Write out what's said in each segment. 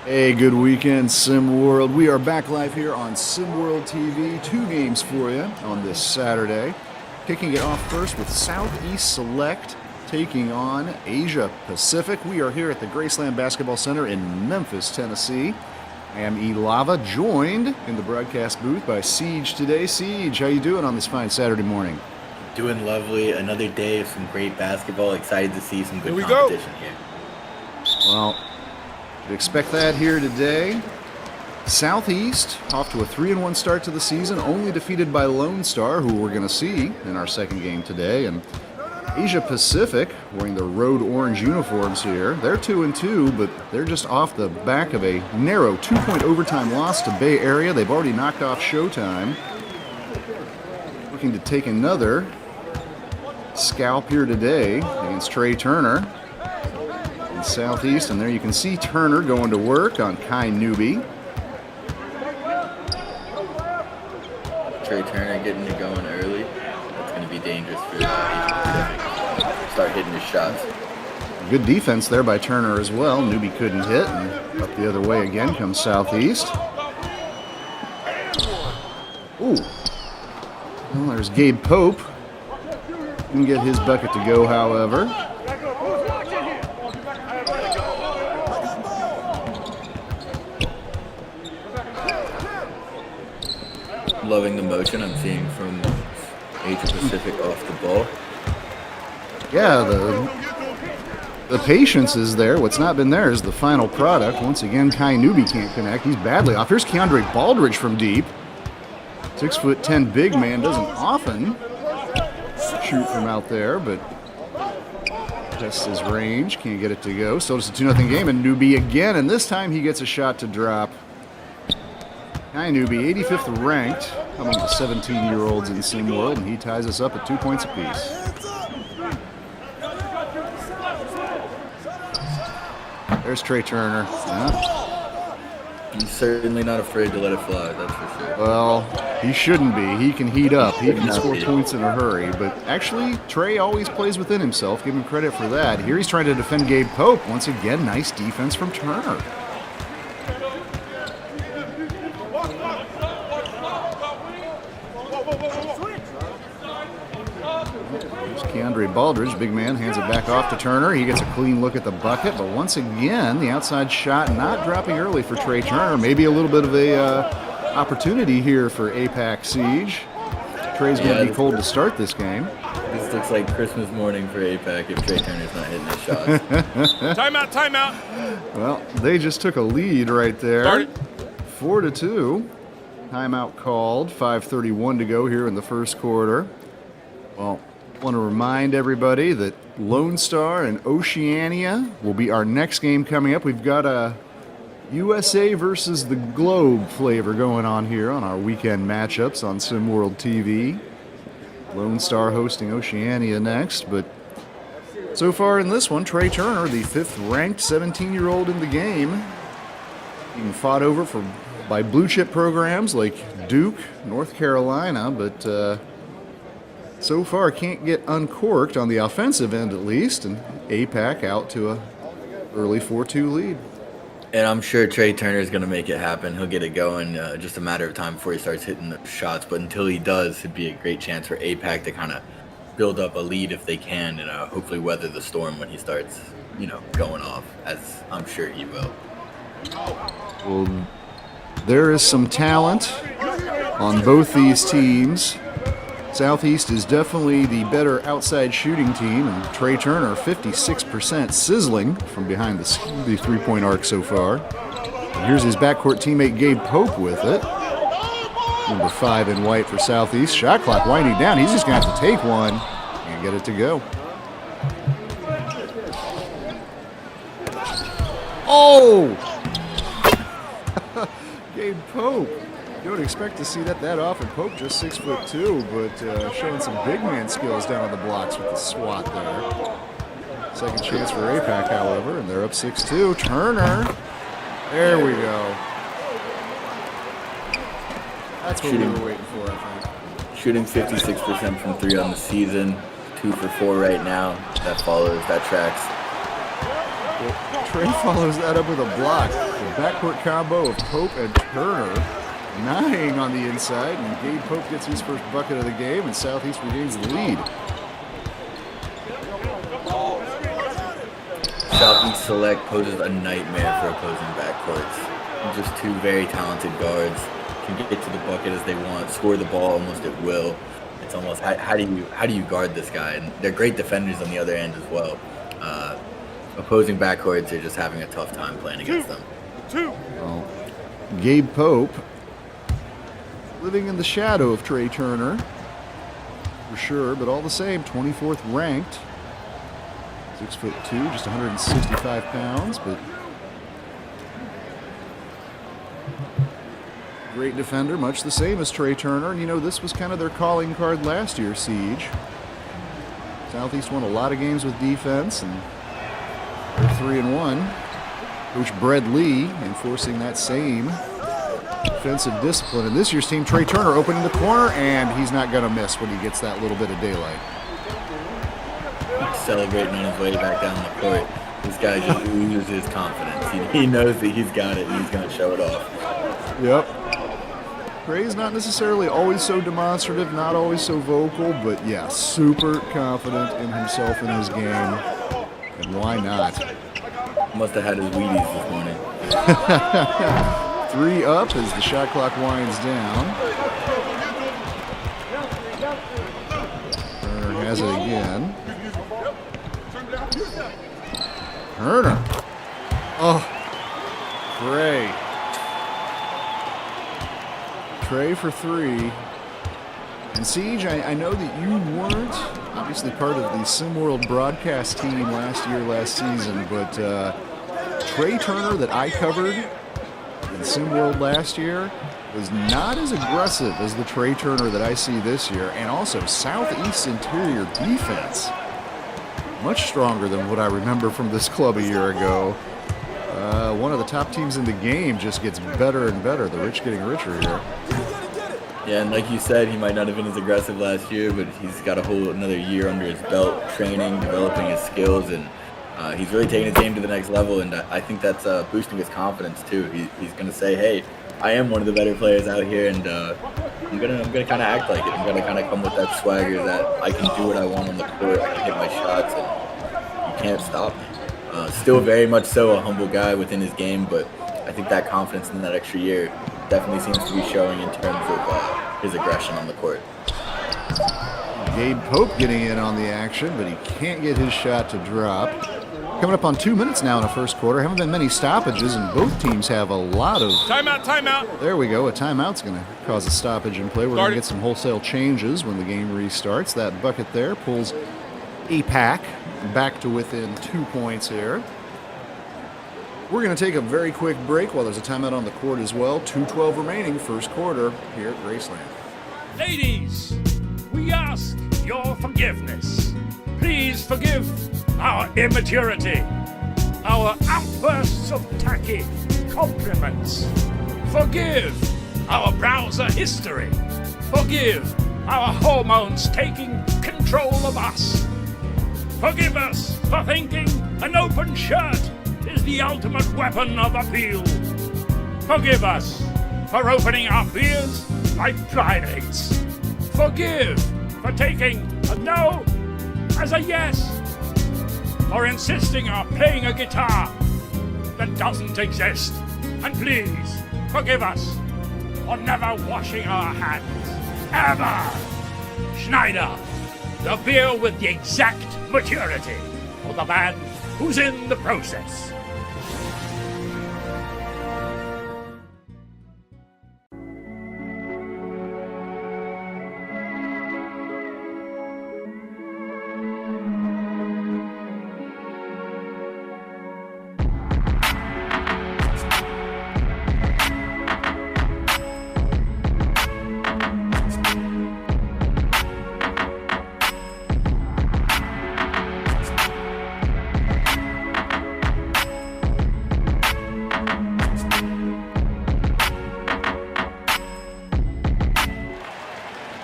Hey, good weekend, Sim World. We are back live here on Sim World TV. Two games for you on this Saturday. Kicking it off first with Southeast Select taking on Asia Pacific. We are here at the Graceland Basketball Center in Memphis, Tennessee. I am Elava, joined in the broadcast booth by Siege today. Siege, how you doing on this fine Saturday morning? Doing lovely. Another day of some great basketball. Excited to see some good competition here. Well, we expect that here today. Southeast off to a 3-1 start to the season, only defeated by Lonestar, who we're going to see in our second game today. And Asia Pacific, wearing the road orange uniforms here, they're 2-2, but they're just off the back of a narrow 2-point overtime loss to Bay Area. They've already knocked off Showtime. Looking to take another scalp here today against Trey Turner. Southeast, and there you can see Turner going to work on Kai Newby. Trey Turner getting it going early. That's going to be dangerous for Asia Pacific. Start hitting his shots. Good defense there by Turner as well. Newby couldn't hit, and up the other way again comes Southeast. Ooh. Well, there's Gabe Pope. Didn't get his bucket to go, however. Loving the motion I'm seeing from Asia Pacific off the ball. Yeah, the patience is there. What's not been there is the final product. Once again, Kai Newby can't connect. He's badly off. Here's Keandre Baldridge from deep. 6'10" big man doesn't often shoot from out there, but tests his range. Can't get it to go. So it's a 2-0 game, and Newby again, and this time he gets a shot to drop. Kai Newby, 85th ranked among the 17-year-olds in Sim World, and he ties us up at 2 points apiece. There's Trey Turner. Yeah. He's certainly not afraid to let it fly, that's for sure. Well, he shouldn't be. He can heat up. He can score points in a hurry. But actually, Trey always plays within himself. Give him credit for that. Here he's trying to defend Gabe Pope. Once again, nice defense from Turner. Keandre Baldridge, big man, hands it back off to Turner. He gets a clean look at the bucket, but once again, the outside shot not dropping early for Trey Turner. Maybe a little bit of a opportunity here for APAC Siege. Trey's going to be cold to start this game. This looks like Christmas morning for APAC if Trey Turner's not hitting his shots. Timeout. Well, they just took a lead right there. 4-2. Timeout called. 5:31 to go here in the first quarter. Well, I want to remind everybody that Lonestar and Oceania will be our next game coming up. We've got a USA versus the Globe flavor going on here on our weekend matchups on Sim World TV. Lonestar hosting Oceania next, but so far in this one, Trey Turner, the 5th-ranked 17-year-old in the game, being fought over by blue-chip programs like Duke, North Carolina, but so far can't get uncorked on the offensive end at least, and APAC out to a early 4-2 lead. And I'm sure Trey Turner's going to make it happen. He'll get it going, just a matter of time before he starts hitting the shots. But until he does, it'd be a great chance for APAC to kind of build up a lead if they can, and hopefully weather the storm when he starts, going off, as I'm sure he will. Well, there is some talent on both these teams. Southeast is definitely the better outside shooting team, and Trey Turner, 56% sizzling from behind the three-point arc so far. And here's his backcourt teammate Gabe Pope with it. Number 5 in white for Southeast. Shot clock winding down. He's just going to have to take one and get it to go. Oh! Gabe Pope. You don't expect to see that often. Pope just 6'2", but showing some big man skills down on the blocks with the swat there. Second chance for APAC, however, and they're up 6-2. Turner. There we go. That's what we were waiting for, I think. Shooting 56% from 3 on the season. 2 for 4 right now. That tracks. Well, Trey follows that up with a block. backcourt combo of Pope and Turner. 9 on the inside, and Gabe Pope gets his first bucket of the game, and Southeast regains the lead. Southeast Select poses a nightmare for opposing backcourts. Just two very talented guards, can get to the bucket as they want, score the ball almost at will. It's almost how do you guard this guy? And they're great defenders on the other end as well. Opposing backcourts are just having a tough time playing against them. Well, Gabe Pope living in the shadow of Trey Turner for sure, but all the same, 24th ranked. 6'2", just 165 pounds, but great defender, much the same as Trey Turner. And you know, this was kind of their calling card last year, Siege. Southeast won a lot of games with defense, and they're 3-1. Coach Brad Lee enforcing that same defensive discipline. And this year's team, Trey Turner opening the corner, and he's not going to miss when he gets that little bit of daylight. Celebrating on his way back down the court. This guy just oozes his confidence. He knows that he's got it, and he's going to show it off. Yep. Trey's not necessarily always so demonstrative, not always so vocal, but yeah, super confident in himself and his game. And why not? Must have had his Wheaties this morning. 3 up as the shot clock winds down. Turner has it again. Turner. Oh, Trey for 3. And Siege, I know that you weren't obviously part of the SimWorld broadcast team last season, but Trey Turner that I covered in SimWorld last year was not as aggressive as the Trey Turner that I see this year, and also Southeast interior defense. Much stronger than what I remember from this club a year ago. One of the top teams in the game just gets better and better. The rich getting richer here. Yeah, and like you said, he might not have been as aggressive last year, but he's got a whole another year under his belt, training, developing his skills, and he's really taking his game to the next level. And I think that's boosting his confidence too. He's going to say, "Hey, I am one of the better players out here, and I'm gonna kind of act like it. I'm gonna kind of come with that swagger that I can do what I want on the court. I can hit my shots, and you can't stop me." Still very much so a humble guy within his game, but I think that confidence in that extra year definitely seems to be showing in terms of his aggression on the court. Gabe Pope getting in on the action, but he can't get his shot to drop. Coming up on 2 minutes now in the first quarter. Haven't been many stoppages, and both teams have a lot of... Timeout. There we go. A timeout's going to cause a stoppage in play. We're going to get some wholesale changes when the game restarts. That bucket there pulls APAC back to within 2 points here. We're going to take a very quick break while there's a timeout on the court as well. 2:12 remaining, first quarter here at Graceland. Ladies, we ask your forgiveness. Please forgive our immaturity, our outbursts of tacky compliments. Forgive our browser history. Forgive our hormones taking control of us. Forgive us for thinking an open shirt is the ultimate weapon of appeal. Forgive us for opening our beers like primates. Forgive for taking a no as a yes. For insisting on playing a guitar that doesn't exist. And please forgive us for never washing our hands. Ever. Schneider, the beer with the exact maturity for the man who's in the process.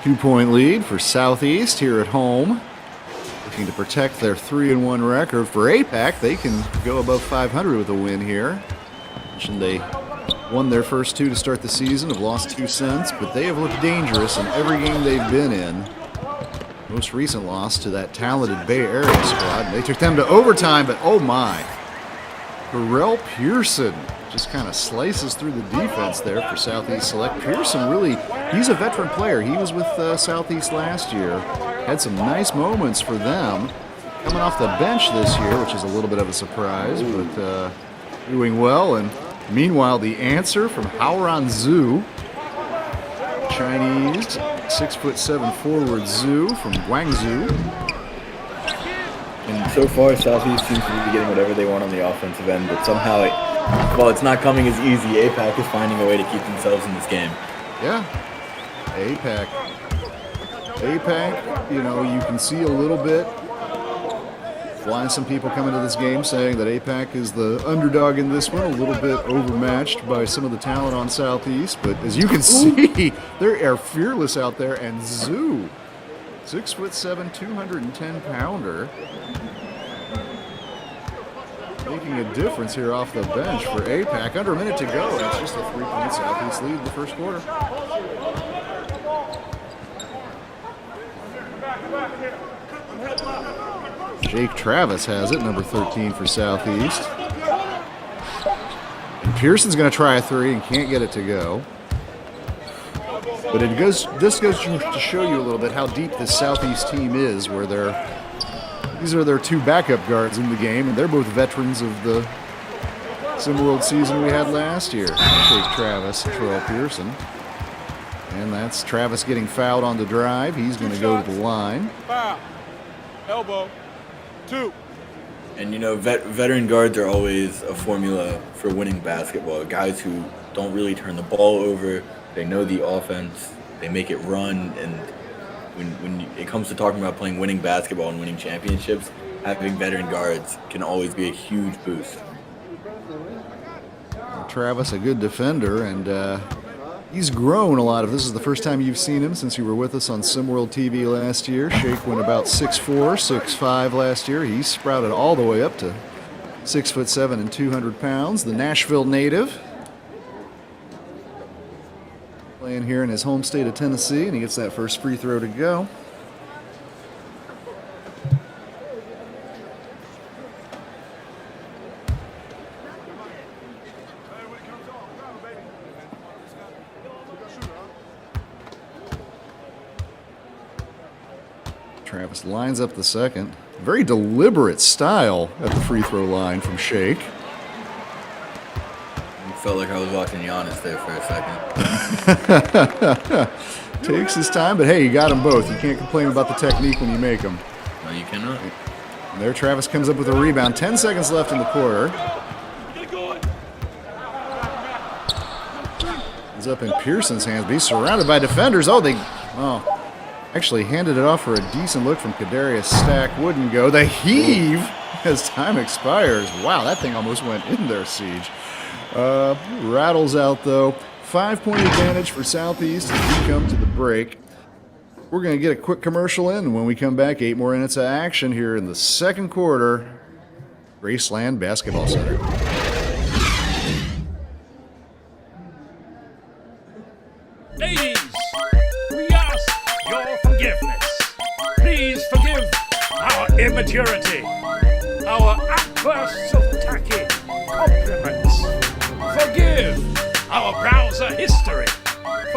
Two-point lead for Southeast here at home. Looking to protect their 3-1 record. For APAC, they can go above 500 with a win here. Mentioned they won their first 2 to start the season, have lost 2 since, but they have looked dangerous in every game they've been in. Most recent loss to that talented Bay Area squad. They took them to overtime, but oh my. Burrell Pearson just kind of slices through the defense there for Southeast Select. Pearson really, he's a veteran player. He was with Southeast last year. Had some nice moments for them. Coming off the bench this year, which is a little bit of a surprise, but doing well. And meanwhile, the answer from Haoran Zhu, Chinese 6'7" forward Zhu from Guangzhou. And so far, Southeast seems to be getting whatever they want on the offensive end, but somehow, while it's not coming as easy, APAC is finding a way to keep themselves in this game. Yeah, APAC, you know, you can see a little bit. Flying some people coming to this game saying that APAC is the underdog in this one, a little bit overmatched by some of the talent on Southeast. But as you can see, they are fearless out there. And Zhu, 6'7", 210-pounder, making a difference here off the bench for APAC. Under a minute to go, and it's just a 3-point Southeast lead in the first quarter. Jake Travis has it, number 13 for Southeast. And Pearson's going to try a 3 and can't get it to go. But this goes to show you a little bit how deep this Southeast team is, where these are their 2 backup guards in the game, and they're both veterans of the SimWorld season we had last year. Jake Travis and Terrell Pearson. And that's Travis getting fouled on the drive. He's going to go to the line. Foul. Elbow. 2. And you know, veteran guards are always a formula for winning basketball. Guys who don't really turn the ball over, they know the offense, they make it run, and when it comes to talking about playing winning basketball and winning championships, having veteran guards can always be a huge boost. Travis, a good defender, and he's grown a lot. This is the first time you've seen him since you were with us on SimWorld TV last year. Shake went about 6'4", 6'5" last year. He sprouted all the way up to 6'7" and 200 pounds. The Nashville native, playing here in his home state of Tennessee, and he gets that first free throw to go. Travis lines up the second. Very deliberate style at the free throw line from Shake. Felt like I was watching Giannis there for a second. Takes his time, but hey, you got them both. You can't complain about the technique when you make them. No, you cannot. And there Travis comes up with a rebound. 10 seconds left in the quarter. It's up in Pearson's hands, but he's surrounded by defenders. Actually handed it off for a decent look from Kadarius Stack. Wouldn't go. The heave as time expires. Wow, that thing almost went in there, Siege. Rattles out, though. 5-point advantage for Southeast as we come to the break. We're going to get a quick commercial in, and when we come back, 8 more minutes of action here in the second quarter. Graceland Basketball Center. Ladies, we ask your forgiveness. Please forgive our immaturity, our outbursts of tacky compliments. Forgive our browser history.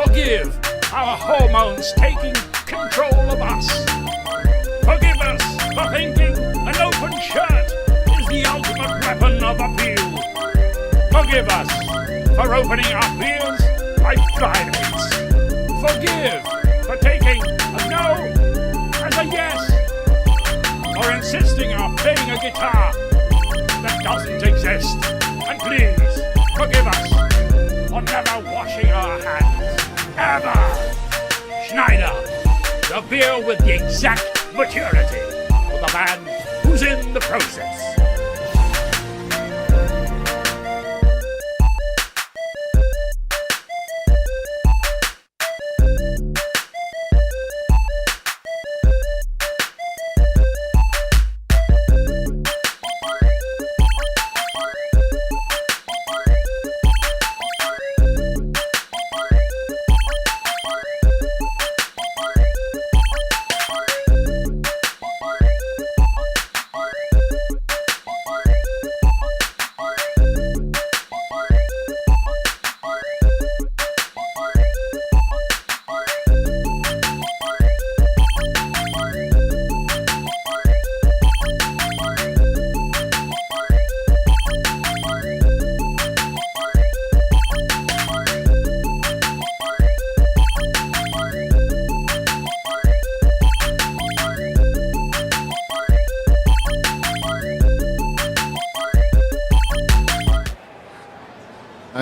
Forgive our hormones taking control of us. Forgive us for thinking an open shirt is the ultimate weapon of appeal. Forgive us for opening our ears like primates. Forgive for taking a no as a yes, or insisting on playing a guitar that doesn't exist. And please forgive us for never washing our hands, ever. Schneider, the beer with the exact maturity for the man who's in the process.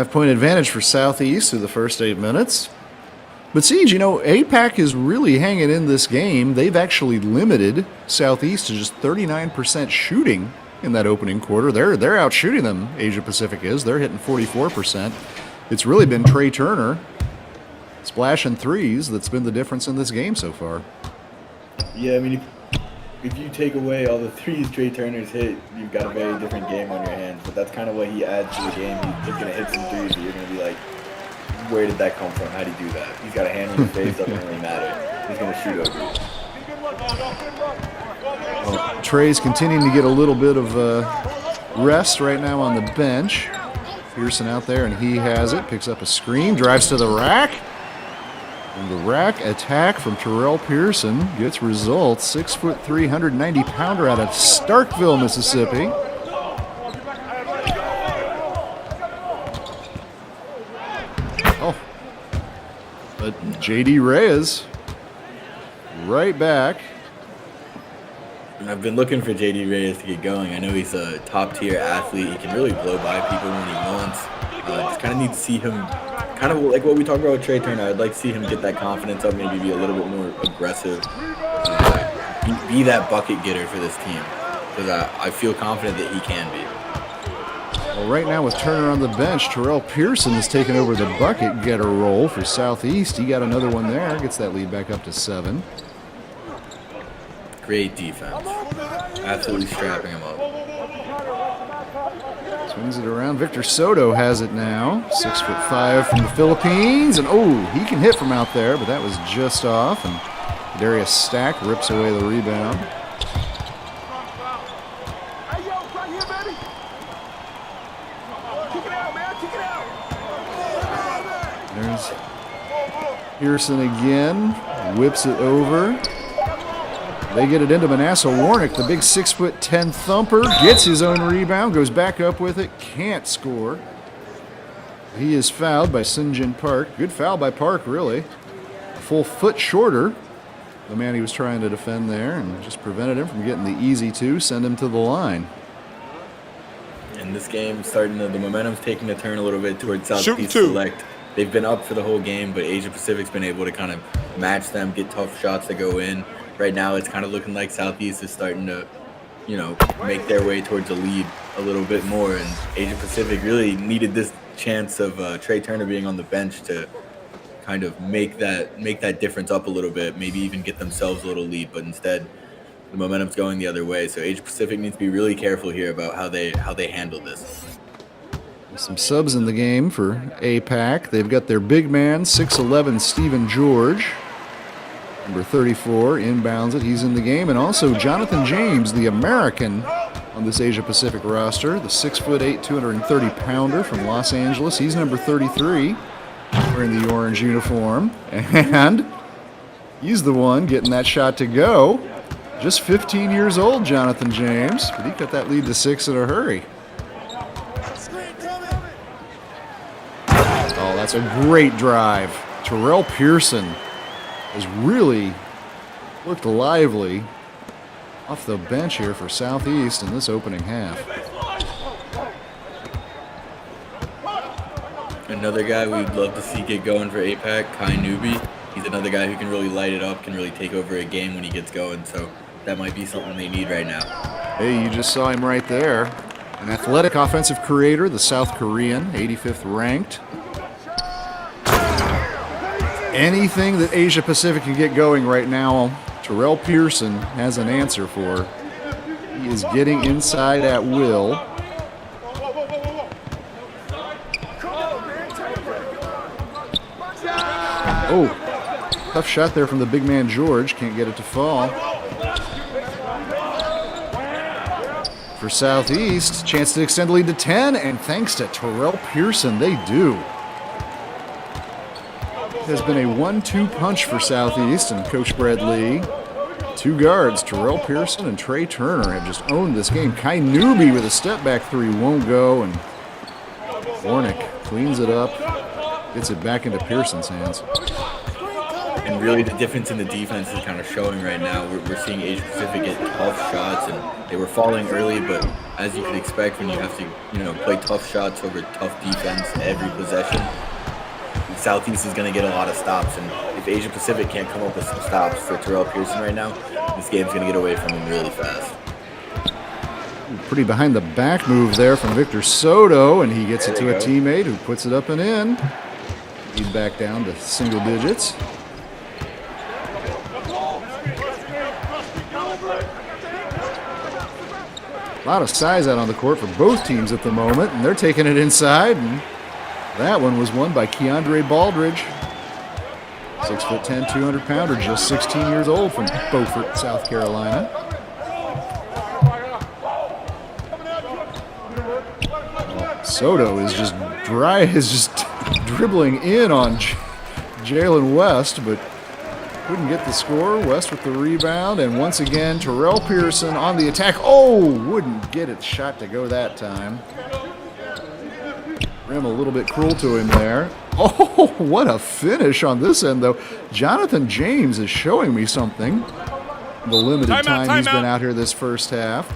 5-point advantage for Southeast through the first 8 minutes. But Siege, APAC is really hanging in this game. They've actually limited Southeast to just 39% shooting in that opening quarter. They're out shooting them, Asia Pacific is. They're hitting 44%. It's really been Trey Turner splashing threes that's been the difference in this game so far. Yeah, I mean, if you take away all the threes Trey Turner's hit, you've got a very different game on your hands. But that's kind of what he adds to the game. He's just going to hit some threes, but you're going to be like, where did that come from? How did he do that? He's got a hand in his face, doesn't really matter. He's going to shoot over you. Well, Trey's continuing to get a little bit of rest right now on the bench. Pearson out there, and he has it. Picks up a screen, drives to the rack. And the rack attack from Terrell Pearson gets results. 6'3", 190-pounder out of Starkville, Mississippi. Oh, but J.D. Reyes right back. I've been looking for J.D. Reyes to get going. I know he's a top-tier athlete. He can really blow by people when he wants. Just kind of need to see him, kind of like what we talked about with Trey Turner. I'd like to see him get that confidence up, maybe be a little bit more aggressive, be that bucket getter for this team. Because I feel confident that he can be. Well, right now with Turner on the bench, Terrell Pearson has taken over the bucket getter role for Southeast. He got another one there, gets that lead back up to 7. Great defense. Absolutely strapping him up. Swings it around. Victor Soto has it now. 6'5" from the Philippines. And he can hit from out there, but that was just off. And Darius Stack rips away the rebound. There's Pearson again. Whips it over. They get it into Manasseh Warnick, the big 6'10" thumper, gets his own rebound, goes back up with it, can't score. He is fouled by Sinjin Park. Good foul by Park, really. A full foot shorter, the man he was trying to defend there, and just prevented him from getting the easy two, send him to the line. And this game, the momentum's taking a turn a little bit towards Southeast two. Select. They've been up for the whole game, but Asia Pacific's been able to kind of match them, get tough shots to go in. Right now, it's kind of looking like Southeast is starting to, make their way towards a lead a little bit more. And Asia Pacific really needed this chance of Trey Turner being on the bench to kind of make that difference up a little bit, maybe even get themselves a little lead. But instead, the momentum's going the other way. So Asia Pacific needs to be really careful here about how they handle this. Some subs in the game for APAC. They've got their big man, 6'11", Stephen George. Number 34 inbounds it. He's in the game. And also Jonathan James, the American on this Asia Pacific roster, the 6'8", 230-pounder from Los Angeles. He's number 33 wearing the orange uniform. And he's the one getting that shot to go. Just 15 years old, Jonathan James. But he cut that lead to 6 in a hurry. Oh, that's a great drive. Terrell Pearson has really looked lively off the bench here for Southeast in this opening half. Another guy we'd love to see get going for APAC, Kai Newby. He's another guy who can really light it up, can really take over a game when he gets going. So that might be something they need right now. Hey, you just saw him right there. An athletic offensive creator, the South Korean, 85th ranked. Anything that Asia Pacific can get going right now, Terrell Pearson has an answer for. He is getting inside at will. Tough shot there from the big man George. Can't get it to fall. For Southeast, chance to extend the lead to 10, and thanks to Terrell Pearson, they do. Has been a 1-2 punch for Southeast and Coach Brad Lee. Two guards, Terrell Pearson and Trey Turner, have just owned this game. Kai Newby with a step-back three won't go, and Warnick cleans it up, gets it back into Pearson's hands. And really, the difference in the defense is kind of showing right now. We're seeing Asia Pacific get tough shots, and they were falling early, but as you could expect when you have to, play tough shots over tough defense every possession, Southeast is going to get a lot of stops, and if Asia Pacific can't come up with some stops for Terrell Pearson right now, this game's going to get away from him really fast. Pretty behind the back move there from Victor Soto, and he gets it to a teammate who puts it up and in. Lead back down to single digits. A lot of size out on the court for both teams at the moment, and they're taking it inside, and that one was won by Keandre Baldridge. 6'10", 200-pounder, just 16 years old from Beaufort, South Carolina. Soto is just dribbling in on Jalen West, but couldn't get the score. West with the rebound, and once again, Terrell Pearson on the attack. Oh, wouldn't get it shot to go that time. Rim a little bit cruel to him there. Oh, what a finish on this end, though. Jonathan James is showing me something. The limited time he's been out here this first half.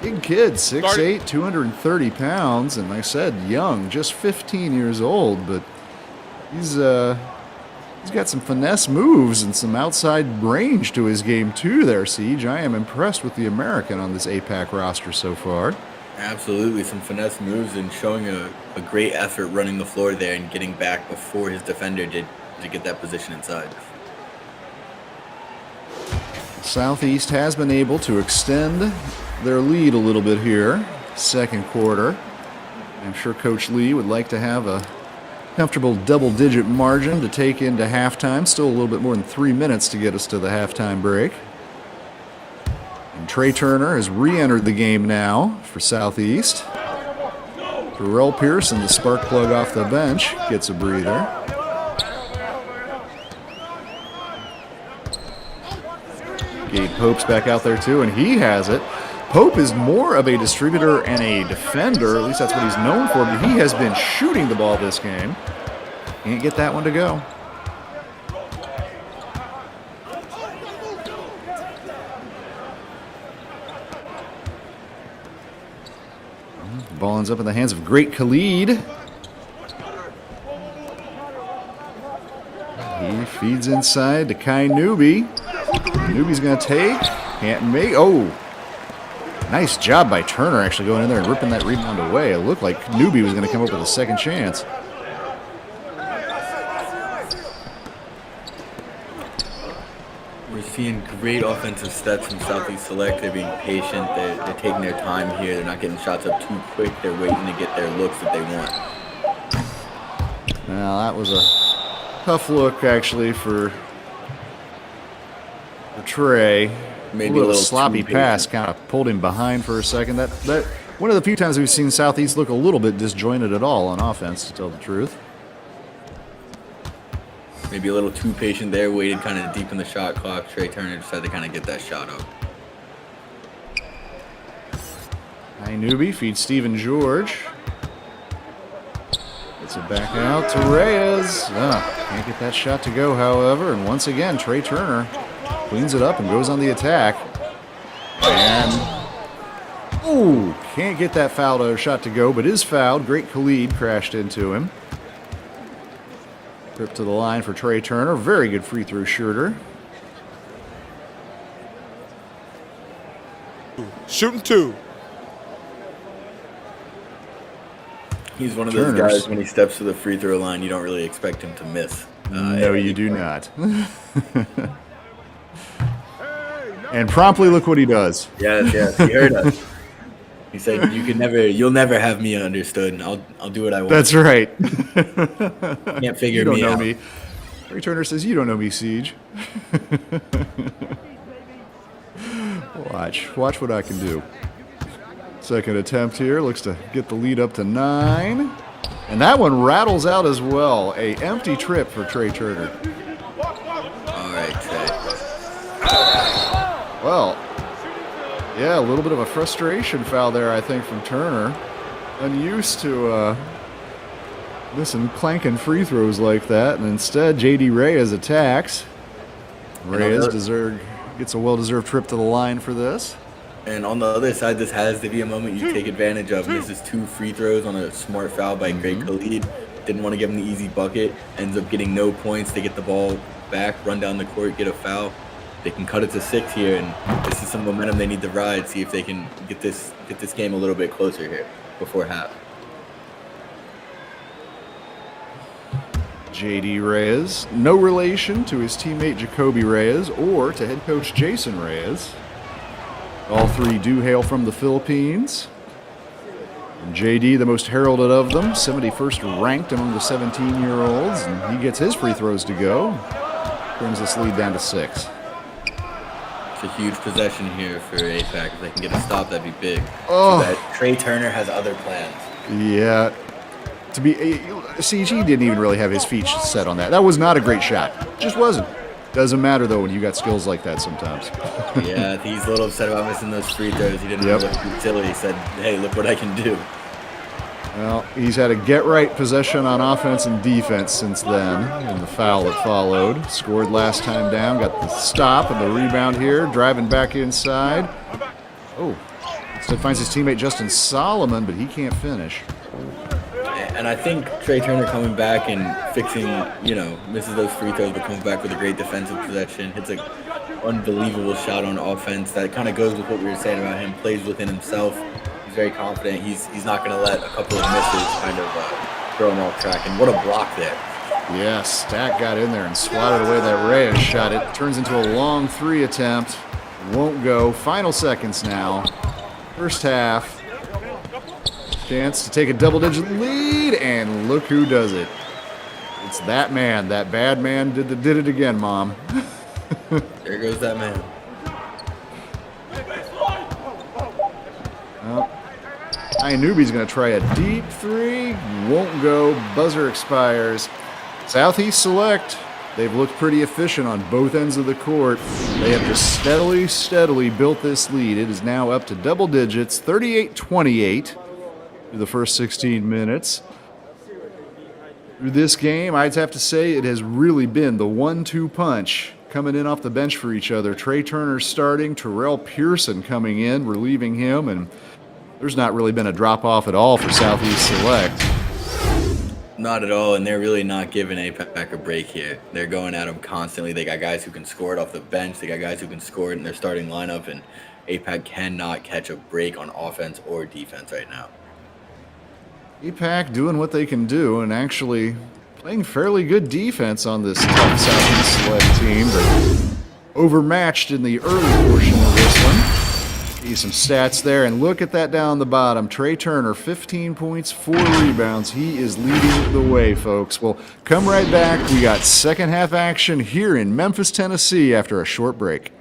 Big kid, 6'8", 230 pounds, and like I said, young, just 15 years old, but he's got some finesse moves and some outside range to his game too there, Siege. I am impressed with the American on this APAC roster so far. Absolutely, some finesse moves and showing a great effort running the floor there and getting back before his defender did to get that position inside. Southeast has been able to extend their lead a little bit here, second quarter. I'm sure Coach Lee would like to have a comfortable double-digit margin to take into halftime. Still a little bit more than 3 minutes to get us to the halftime break. And Trey Turner has re-entered the game now for Southeast. Terrell Pearson, the spark plug off the bench, gets a breather. Gabe Pope's back out there too, and he has it. Pope is more of a distributor and a defender, at least that's what he's known for, but he has been shooting the ball this game. Can't get that one to go. The ball ends up in the hands of Great Khalid. He feeds inside to Kai Newby. Newby's going to take, can't make, oh. Nice job by Turner actually going in there and ripping that rebound away. It looked like Newby was going to come up with a second chance. We're seeing great offensive steps from Southeast Select. They're being patient. They're taking their time here. They're not getting shots up too quick. They're waiting to get their looks that they want. Now that was a tough look actually for Trey. Maybe a little sloppy pass kind of pulled him behind for a second. That one of the few times we've seen Southeast look a little bit disjointed at all on offense, to tell the truth. Maybe a little too patient there, waited kind of deep in the shot clock. Trey Turner decided to kind of get that shot up. High Newby feeds Steven George. Gets it back out to Reyes. Can't get that shot to go, however. And once again, Trey Turner cleans it up and goes on the attack. And, can't get that foul shot to go, but is fouled. Great Khalid crashed into him. Trip to the line for Trey Turner. Very good free throw shooter. Shooting two. He's one of those guys, when he steps to the free throw line, you don't really expect him to miss. No, you do not. And promptly look what he does. Yes, he heard us. He said, "You'll never have me understood. I'll do what I want." That's right. Can't figure you don't me know out. Me. Ray Turner says, "You don't know me, Siege." Watch what I can do. Second attempt here, looks to get the lead up to 9. And that one rattles out as well. A empty trip for Trey Turner. All right, Trey. Well, yeah, a little bit of a frustration foul there, I think, from Turner. Unused to missing clanking free throws like that, and instead J.D. Reyes attacks. Reyes gets a well-deserved trip to the line for this. And on the other side, this has to be a moment you take advantage of. Misses 2 free throws on a smart foul by Greg Khalid. Didn't want to give him the easy bucket. Ends up getting no points. They get the ball back, run down the court, get a foul. They can cut it to 6 here, and this is some momentum they need to ride. See if they can get this game a little bit closer here before half. J.D. Reyes, no relation to his teammate Jacoby Reyes or to head coach Jason Reyes. All three do hail from the Philippines. And J.D., the most heralded of them, 71st ranked among the 17-year-olds, and he gets his free throws to go. Brings this lead down to 6. It's a huge possession here for APAC. If they can get a stop, that'd be big. Oh. So that Trey Turner has other plans. Yeah. CG didn't even really have his feet set on that. That was not a great shot. Just wasn't. Doesn't matter, though, when you got skills like that sometimes. Yeah, he's a little upset about missing those free throws. He didn't look utility. He said, hey, look what I can do. Well, he's had a get-right possession on offense and defense since then, and the foul that followed. Scored last time down, got the stop and the rebound here, driving back inside. Oh, instead finds his teammate Justin Solomon, but he can't finish. And I think Trey Turner coming back and fixing, misses those free throws, but comes back with a great defensive possession. Hits an unbelievable shot on offense. That kind of goes with what we were saying about him. Plays within himself. He's very confident. He's not going to let a couple of misses kind of throw him off track. And what a block there. Yeah, Stack got in there and swatted away that Reyes shot. It turns into a long 3 attempt. Won't go. Final seconds now. First half. Chance to take a double-digit lead, and look who does it. It's that man. That bad man did it again, Mom. There goes that man. Well, Newbie's going to try a deep 3. Won't go. Buzzer expires. Southeast Select. They've looked pretty efficient on both ends of the court. They have just steadily built this lead. It is now up to double digits, 38-28. Through the first 16 minutes. Through this game, I'd have to say it has really been the 1-2 punch coming in off the bench for each other. Trey Turner starting, Terrell Pearson coming in, relieving him, and there's not really been a drop-off at all for Southeast Select. Not at all, and they're really not giving APAC a break here. They're going at them constantly. They got guys who can score it off the bench. They got guys who can score it in their starting lineup, and APAC cannot catch a break on offense or defense right now. APAC doing what they can do and actually playing fairly good defense on this tough Southeast Select team, but overmatched in the early portion of this one. See some stats there, and look at that down the bottom. Trey Turner, 15 points, 4 rebounds. He is leading the way, folks. Well, come right back. We got second half action here in Memphis, Tennessee after a short break.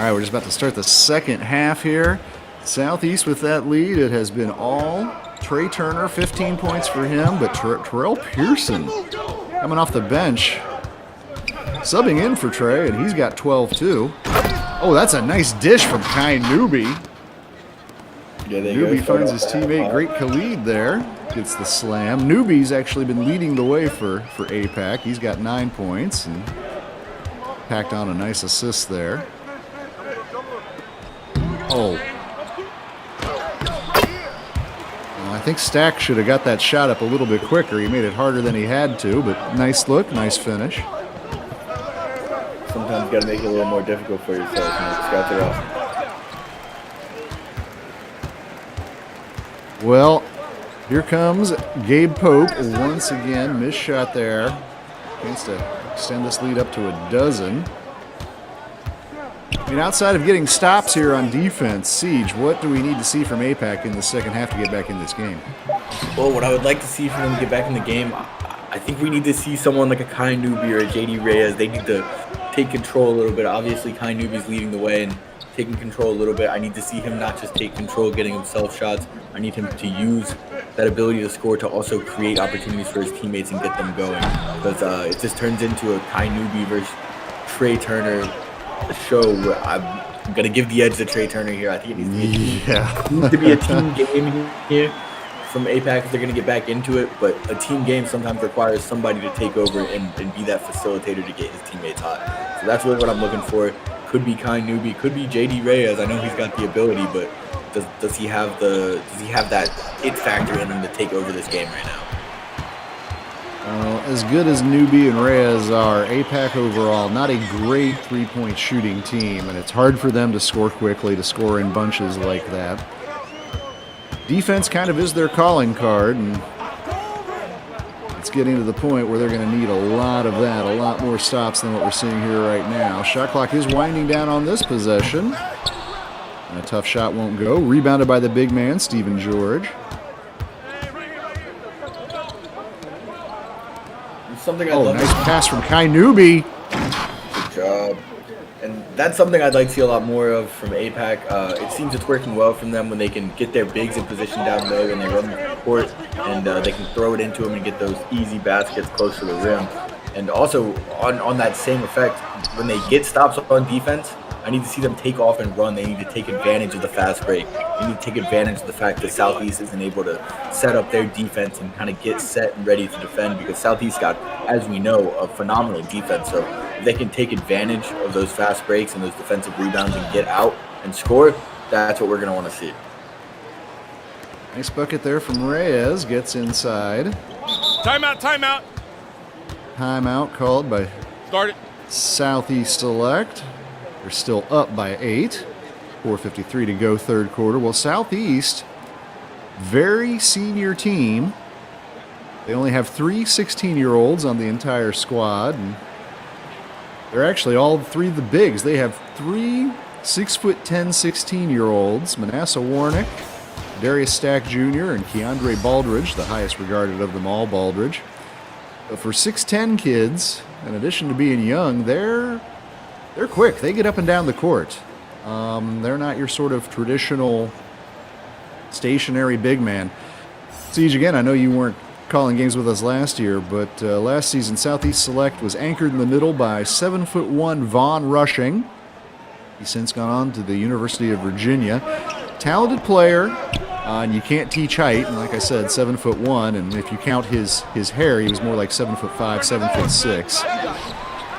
All right, we're just about to start the second half here. Southeast with that lead. It has been all Trey Turner, 15 points for him, but Terrell Pearson coming off the bench, subbing in for Trey, and he's got 12 too. Oh, that's a nice dish from Kai Newby. Yeah, Newby finds his teammate, Great Khalid there, gets the slam. Newby's actually been leading the way for APAC. He's got 9 points and packed on a nice assist there. Oh. Well, I think Stack should have got that shot up a little bit quicker. He made it harder than he had to, but nice look, nice finish. Sometimes you got to make it a little more difficult for yourself, and scratch it off. Well, here comes Gabe Pope once again. Missed shot there. Chance to extend this lead up to a dozen. I mean, outside of getting stops here on defense, Siege, what do we need to see from APAC in the second half to get back in this game? Well, what I would like to see for them to get back in the game, I think we need to see someone like a Kai Newby or a JD Reyes. They need to take control a little bit. Obviously, Kai Newby's leading the way and taking control a little bit. I need to see him not just take control, getting himself shots. I need him to use that ability to score to also create opportunities for his teammates and get them going. Because it just turns into a Kai Newby versus Trey Turner show where I'm going to give the edge to Trey Turner here. I think it needs to be a team game here from APAC if they're going to get back into it. But a team game sometimes requires somebody to take over and be that facilitator to get his teammates hot. So that's really what I'm looking for. Could be Kai Newby, could be JD Reyes. I know he's got the ability, but does he have that it factor in him to take over this game right now? As good as Newby and Reyes are, APAC overall, not a great three-point shooting team, and it's hard for them to score quickly, to score in bunches like that. Defense kind of is their calling card, and it's getting to the point where they're going to need a lot of that, a lot more stops than what we're seeing here right now. Shot clock is winding down on this possession. And a tough shot won't go. Rebounded by the big man, Stephen George. Nice pass from Kai Newby. Good job. And that's something I'd like to see a lot more of from APAC. It seems it's working well from them when they can get their bigs in position down low when they run the court, and they can throw it into them and get those easy baskets close to the rim. And also, on that same effect, when they get stops on defense, I need to see them take off and run. They need to take advantage of the fast break. They need to take advantage of the fact that Southeast isn't able to set up their defense and kind of get set and ready to defend, because Southeast got, as we know, a phenomenal defense. So if they can take advantage of those fast breaks and those defensive rebounds and get out and score, that's what we're going to want to see. Nice bucket there from Reyes. Gets inside. Timeout, timeout. Timeout called by Southeast Select. They're still up by 8. 4:53 to go, third quarter. Well, Southeast, very senior team. They only have 3 16-year-olds on the entire squad. And they're actually all 3 of the bigs. They have 3 6'10", 16-year-olds. Manasseh Warnick, Darius Stack Jr., and Keandre Baldridge, the highest regarded of them all, Baldridge. But for 6'10 kids, in addition to being young, they're quick. They get up and down the court. They're not your sort of traditional stationary big man. Siege, again, I know you weren't calling games with us last year, but last season Southeast Select was anchored in the middle by 7'1" Vaughn Rushing. He's since gone on to the University of Virginia. Talented player, and you can't teach height. And like I said, 7'1", and if you count his hair, he was more like 7'5", 7'6".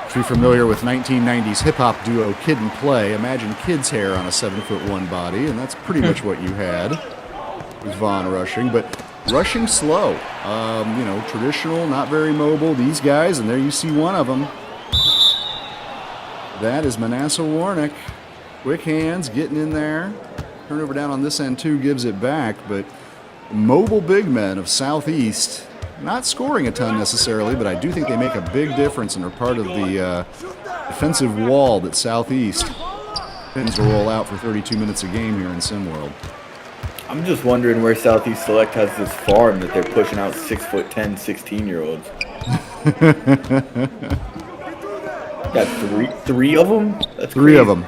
If you're familiar with 1990s hip-hop duo Kid and Play, imagine Kid's hair on a 7'1" body, and that's pretty much what you had with Vaughn Rushing. But Rushing slow, traditional, not very mobile. These guys, and there you see one of them. That is Manasseh Warnick. Quick hands, getting in there. Turnover down on this end, too, gives it back. But mobile big men of Southeast, not scoring a ton necessarily, but I do think they make a big difference and are part of the defensive wall that Southeast tends to roll out for 32 minutes a game here in SimWorld. I'm just wondering where Southeast Select has this farm that they're pushing out 6'10", 16-year-olds. Got three of them? That's three crazy. of them.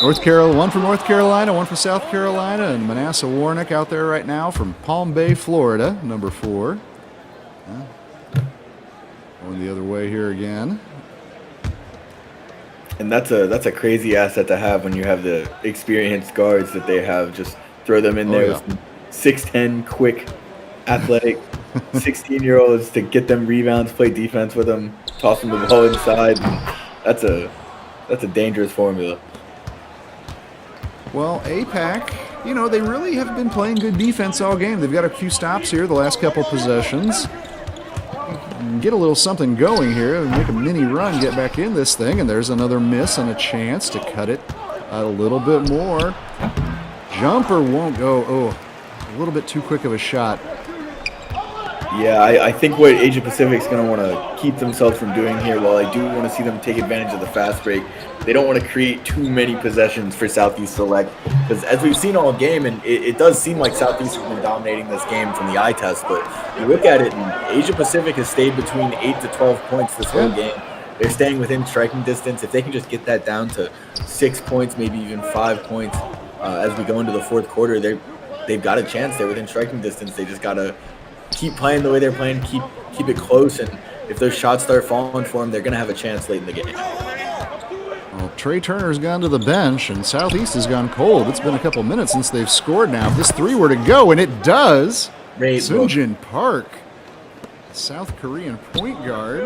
One from North Carolina, one from South Carolina, and Manasseh Warnick out there right now from Palm Bay, Florida, number 4. Going the other way here again. And that's a crazy asset to have when you have the experienced guards that they have. Just throw them in there with 6'10", quick, athletic 16-year-olds to get them rebounds, play defense with them, toss them the ball inside. That's a dangerous formula. Well, APAC, they really have been playing good defense all game. They've got a few stops here the last couple possessions. Get a little something going here and make a mini run, get back in this thing, and there's another miss and a chance to cut it out a little bit more. Jumper won't go. Oh, a little bit too quick of a shot. Yeah, I think what Asia Pacific's going to want to keep themselves from doing here, while I do want to see them take advantage of the fast break, they don't want to create too many possessions for Southeast Select. Because as we've seen all game, and it does seem like Southeast has been dominating this game from the eye test, but you look at it, and Asia Pacific has stayed between 8 to 12 points this whole game. They're staying within striking distance. If they can just get that down to 6 points, maybe even 5 points as we go into the fourth quarter, they've got a chance. They're within striking distance. They just got to keep playing the way they're playing, keep it close, and if those shots start falling for them, they're going to have a chance late in the game. Well, Trey Turner's gone to the bench, and Southeast has gone cold. It's been a couple minutes since they've scored now. If this 3 were to go, and it does, Sunjin Park, South Korean point guard,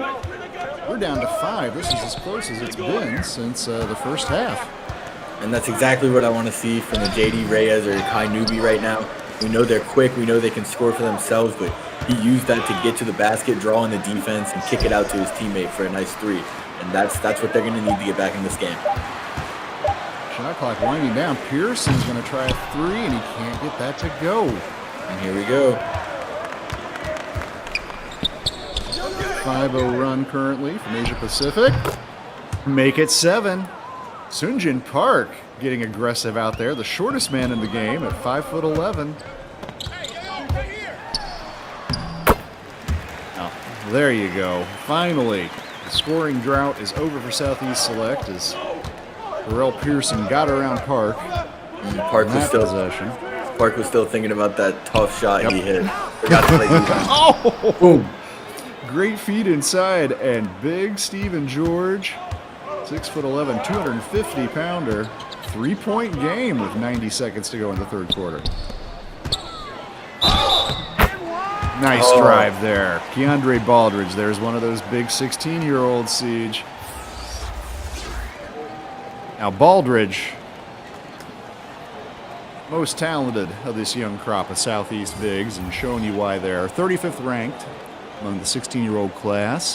we're down to 5. This is as close as it's been since the first half. And that's exactly what I want to see from the J.D. Reyes or Kai Nubi right now. We know they're quick. We know they can score for themselves, but he used that to get to the basket, draw in the defense, and kick it out to his teammate for a nice 3. And that's what they're going to need to get back in this game. Shot clock winding down. Pearson's going to try a 3, and he can't get that to go. And here we go. 5-0 run currently from Asia Pacific. Make it 7. Sunjin Park getting aggressive out there, the shortest man in the game at 5'11". Oh, there you go. Finally, the scoring drought is over for Southeast Select as Pharrell Pearson got around Park. Park was still thinking about that tough shot he hit. Forgot to play defense. Oh! Boom. Great feed inside, and big Steven George, 6'11", 250-pounder. 3-point game with 90 seconds to go in the third quarter. Nice drive there. Keandre Baldridge, there's one of those big 16-year-old Siege. Now Baldridge, most talented of this young crop of Southeast bigs, and showing you why they're 35th ranked among the 16-year-old class.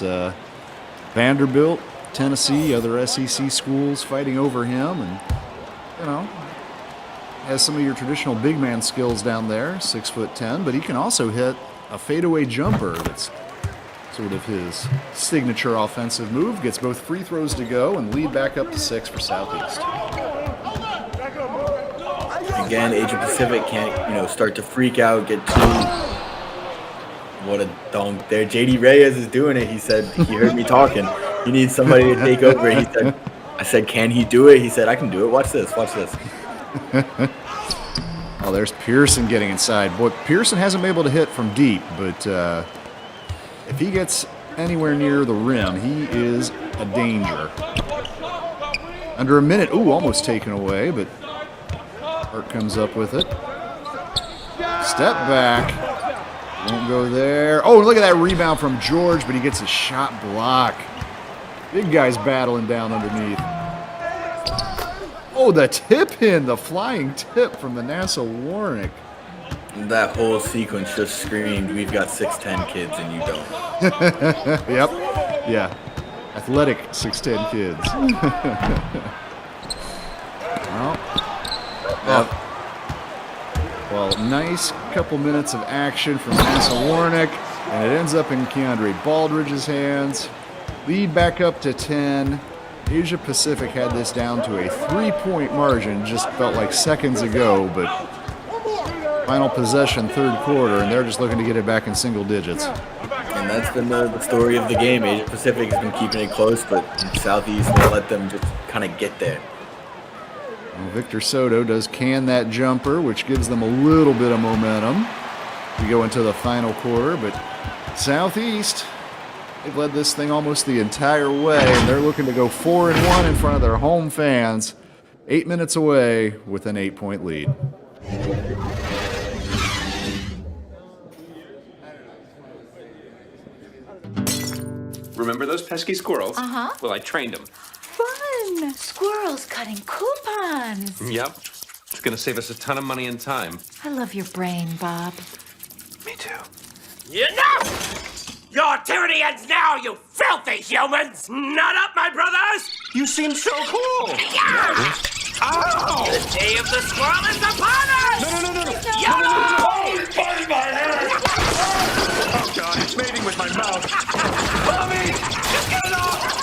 Vanderbilt, Tennessee, other SEC schools fighting over him, and has some of your traditional big man skills down there, 6'10", but he can also hit a fadeaway jumper that's sort of his signature offensive move. Gets both free throws to go and lead back up to 6 for Southeast. Again, Asia Pacific can't, start to freak out, get too. What a dunk there. J.D. Reyes is doing it. He said he heard me talking. He needs somebody to take over. I said, can he do it? He said, I can do it. Watch this. Oh, there's Pearson getting inside. Boy, Pearson hasn't been able to hit from deep, but if he gets anywhere near the rim, he is a danger. Under a minute. Ooh, almost taken away, but Hart comes up with it. Step back. Won't go there. Oh, look at that rebound from George, but he gets a shot block. Big guy's battling down underneath. Oh, the tip in, the flying tip from Manasseh Warnick. That whole sequence just screamed, we've got 6'10" kids and you don't. Yep. Yeah. Athletic 6'10" kids. Well, nice couple minutes of action from Manasseh Warnick, and it ends up in Keandre Baldridge's hands. Lead back up to 10. Asia Pacific had this down to a 3-point margin, just felt like seconds ago, but final possession, third quarter, and they're just looking to get it back in single digits. And that's been the story of the game. Asia Pacific has been keeping it close, but Southeast will let them just kind of get there. Well, Victor Soto does can that jumper, which gives them a little bit of momentum. We go into the final quarter, but Southeast, they've led this thing almost the entire way, and they're looking to go 4-1 in front of their home fans. 8 minutes away with an 8-point lead. Remember those pesky squirrels? Uh-huh. Well, I trained them. Fun! Squirrels cutting coupons. Yep. It's gonna save us a ton of money and time. I love your brain, Bob. Me too. Enough! Your tyranny ends now, you filthy humans! Not up, my brothers! You seem so cool. Yeah! Ow! The day of the squirrel is upon us! No. YOLO! Oh, it's biting my head! Oh, God, it's mating with my mouth. Mommy! Get it off!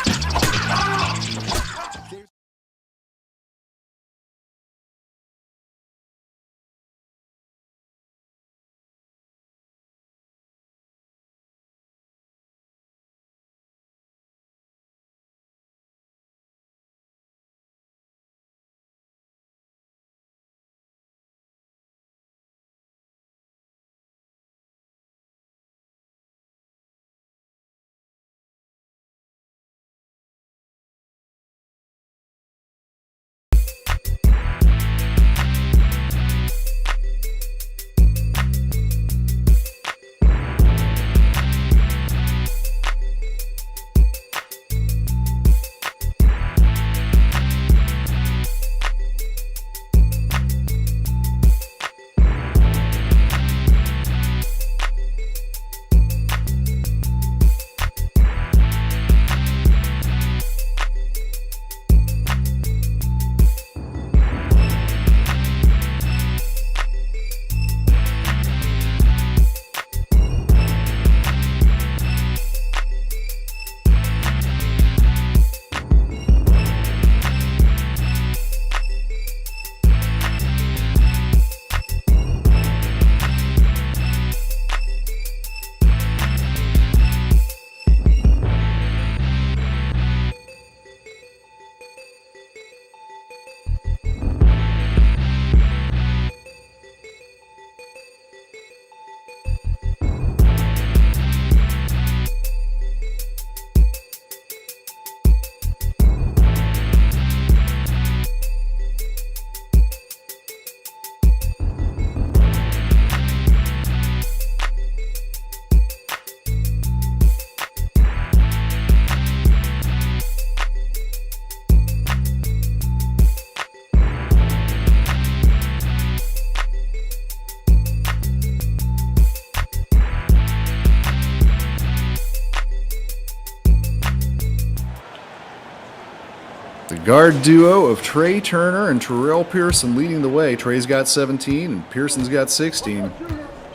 The guard duo of Trey Turner and Terrell Pearson leading the way. Trey's got 17 and Pearson's got 16.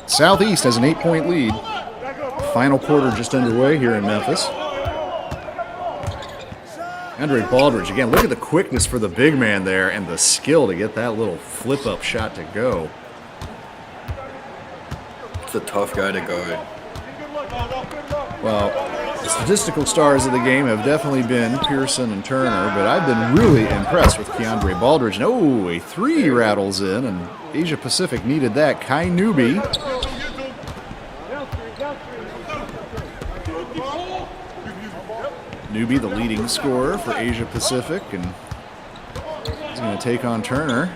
Southeast has an 8-point lead. Final quarter just underway here in Memphis. Andre Baldridge, again, look at the quickness for the big man there and the skill to get that little flip-up shot to go. It's a tough guy to guard. Well, the statistical stars of the game have definitely been Pearson and Turner, but I've been really impressed with Keandre Baldridge. And oh, a 3 rattles in, and Asia Pacific needed that. Kai Newby. Newby, the leading scorer for Asia Pacific, and he's going to take on Turner.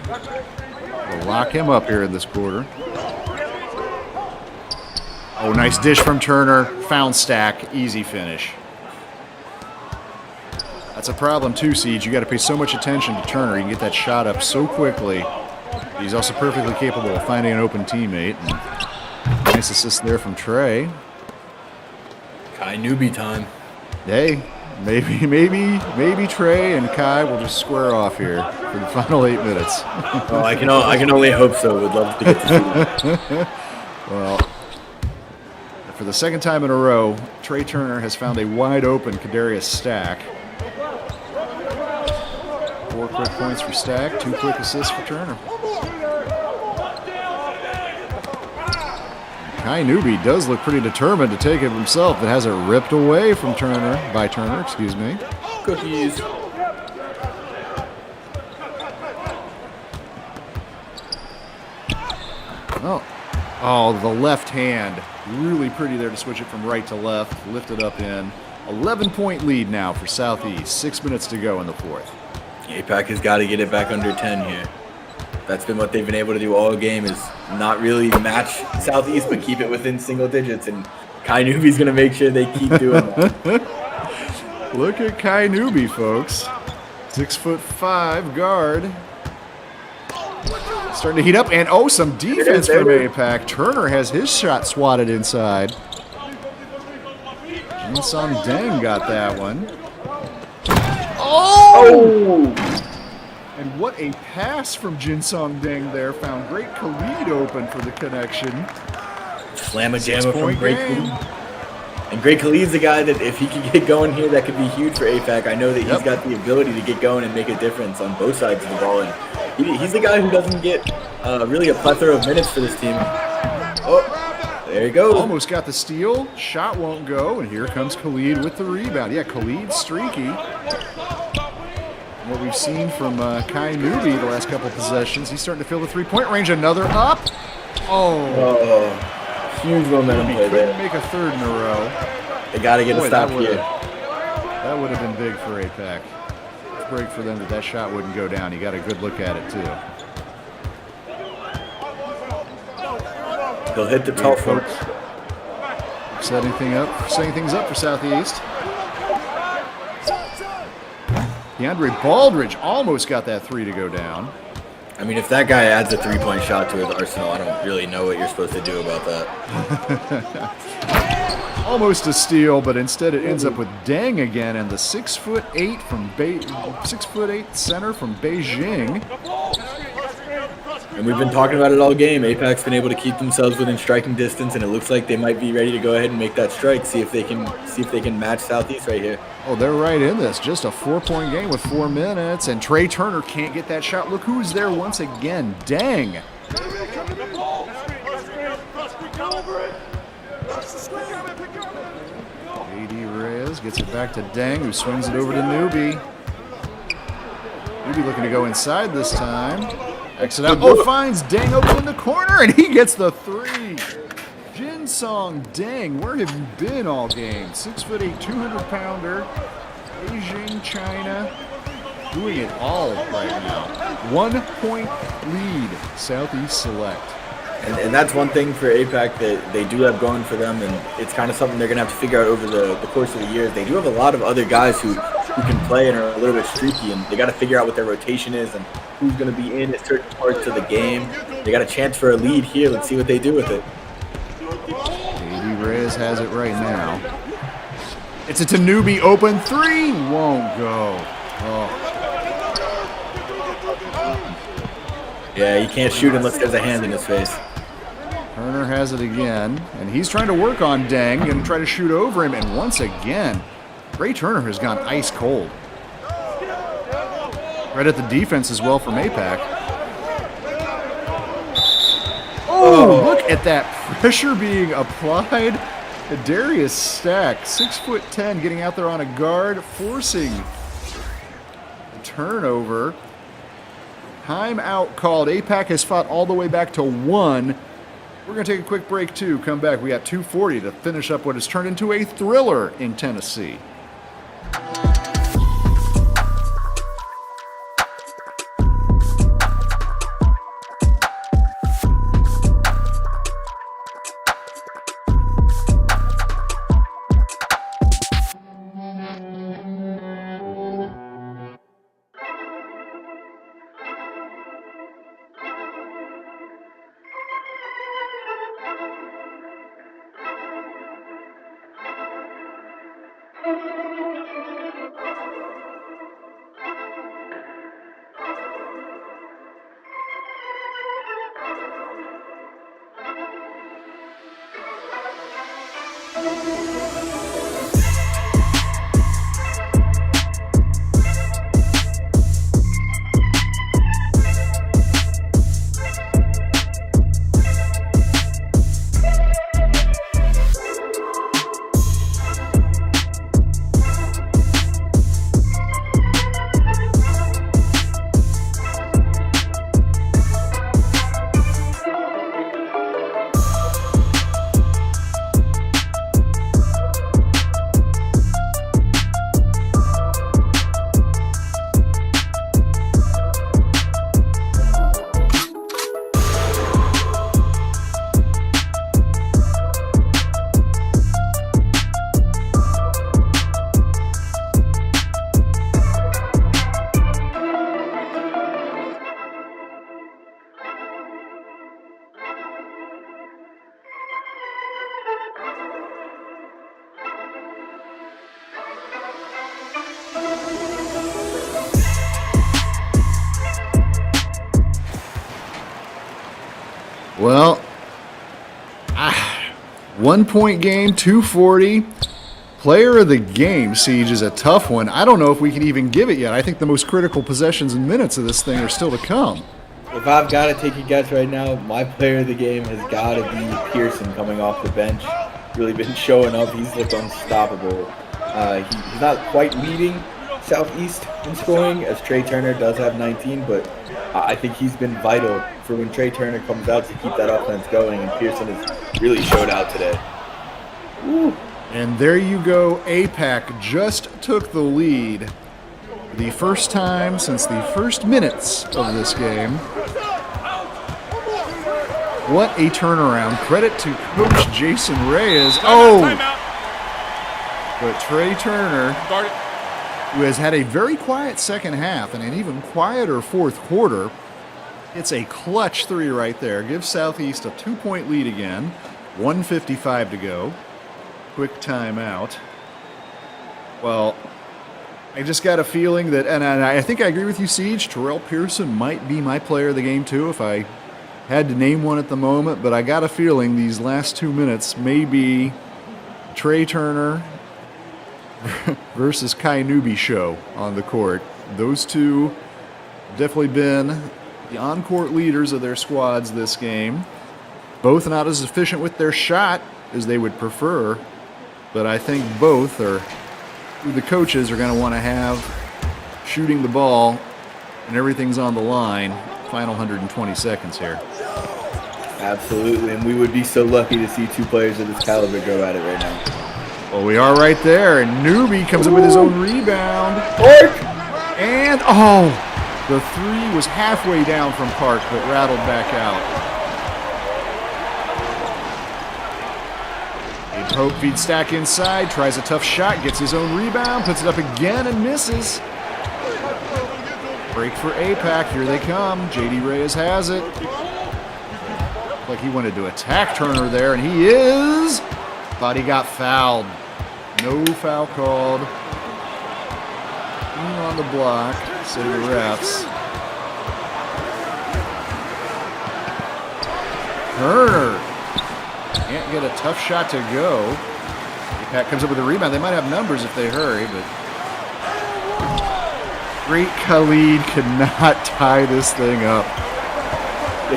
We'll lock him up here in this quarter. Oh, nice dish from Turner. Found stack. Easy finish. That's a problem too, Siege. You got to pay so much attention to Turner. You can get that shot up so quickly. He's also perfectly capable of finding an open teammate. And nice assist there from Trey. Kai Newby time. Hey, maybe Trey and Kai will just square off here for the final 8 minutes. Oh, I can only hope so. Would love to get to see that. Well, for the second time in a row, Trey Turner has found a wide open Kadarius Stack. 4 quick points for Stack, 2 quick assists for Turner. Kai Newby does look pretty determined to take it himself, but has it ripped away from Turner, excuse me. Cookies. Oh, the left hand. Really pretty there to switch it from right to left. Lift it up in. 11-point lead now for Southeast. 6 minutes to go in the fourth. APAC has got to get it back under 10 here. That's been what they've been able to do all game, is not really match Southeast, but keep it within single digits. And Kai Nubi's going to make sure they keep doing that. Look at Kai Nubi, folks. 6'5" guard. Starting to heat up, and oh, some defense from APAC. Turner has his shot swatted inside. Jin Song Deng got that one. Oh! And what a pass from Jin Song Deng there. Found great Khalid open for the connection. Slam-a-jamma from Great Khalid. And Great Khalid's the guy that if he can get going here, that could be huge for APAC. I know that he's got the ability to get going and make a difference on both sides of the ball. And he's the guy who doesn't get really a plethora of minutes for this team. Oh, there you go. Almost got the steal. Shot won't go. And here comes Khalid with the rebound. Yeah, Khalid's streaky. What we've seen from Kai Nubi the last couple of possessions, he's starting to fill the three-point range. Another up. Oh. Huge momentum play there. Couldn't make a third in a row. They got to get a stop here. That would have been big for APAC. It's great for them that shot wouldn't go down. You got a good look at it, too. They'll hit the tough one. Setting things up for Southeast. DeAndre Baldridge almost got that three to go down. I mean, if that guy adds a three-point shot to his arsenal, I don't really know what you're supposed to do about that. Almost a steal, but instead it ends up with Deng again, and the 6'8" from 6'8" center from Beijing. And we've been talking about it all game. APAC's been able to keep themselves within striking distance, and it looks like they might be ready to go ahead and make that strike. See if they can match Southeast right here. Oh, they're right in this. Just a 4-point game with 4 minutes, and Trey Turner can't get that shot. Look who's there once again. Deng. A.D. Reyes gets it back to Deng, who swings it over to Nubi. Nubi looking to go inside this time. Exit out. Oh, finds Deng open in the corner, and he gets the three. Jin Song Deng, where have you been all game? 6'8", 200-pounder, Beijing, China, doing it all right now. 1-point lead, Southeast Select. And that's one thing for APAC that they do have going for them, and it's kind of something they're going to have to figure out over the course of the years. They do have a lot of other guys who can play and are a little bit streaky, and they got to figure out what their rotation is and who's going to be in at certain parts of the game. They got a chance for a lead here. Let's see what they do with it. A.D. Reyes has it right now. It's a Tanubi open three. Won't go. Oh. Yeah, he can't shoot unless there's a hand in his face. Turner has it again, and he's trying to work on Deng and try to shoot over him, and once again, Ray Turner has gone ice cold. Right at the defense as well from APAC. Oh, look at that pressure being applied. Darius Stack, 6'10", getting out there on a guard, forcing a turnover. Timeout called. APAC has fought all the way back to 1. We're going to take a quick break, too. Come back. We got 2:40 to finish up what has turned into a thriller in Tennessee. Well, 1 point game, 240. Player of the game, Siege, is a tough one. I don't know if we can even give it yet. I think the most critical possessions and minutes of this thing are still to come. If I've got to take a guess right now, my player of the game has got to be Pearson coming off the bench. Really been showing up. He's looked unstoppable. He's not quite leading Southeast in scoring, as Trey Turner does have 19, but I think he's been vital for when Trey Turner comes out to keep that offense going, and Pearson has really showed out today. Woo. And there you go. APAC just took the lead. The first time since the first minutes of this game. What a turnaround. Credit to Coach Jason Reyes. Oh! But Trey Turner, who has had a very quiet second half and an even quieter fourth quarter, it's a clutch three right there. Gives Southeast a 2-point lead again. 1:55 to go. Quick timeout. Well, I just got a feeling that, and I think I agree with you, Siege, Terrell Pearson might be my player of the game too if I had to name one at the moment, but I got a feeling these last 2 minutes may be Trey Turner versus Kai Newby show on the court. Those two definitely been the on-court leaders of their squads this game. Both not as efficient with their shot as they would prefer, but I think both are who the coaches are going to want to have shooting the ball, and everything's on the line. Final 120 seconds here. Absolutely, and we would be so lucky to see two players of this caliber go at it right now. Well, we are right there, and Newby comes up with his own rebound. And, the three was halfway down from Park, but rattled back out. Pope feeds Stack inside, tries a tough shot, gets his own rebound, puts it up again and misses. Break for APAC, here they come. JD Reyes has it. Like he wanted to attack Turner there, and he is. Thought he got fouled. No foul called. On the block, say the refs. Turner can't get a tough shot to go. APAC comes up with a rebound. They might have numbers if they hurry, but great Khalid could not tie this thing up.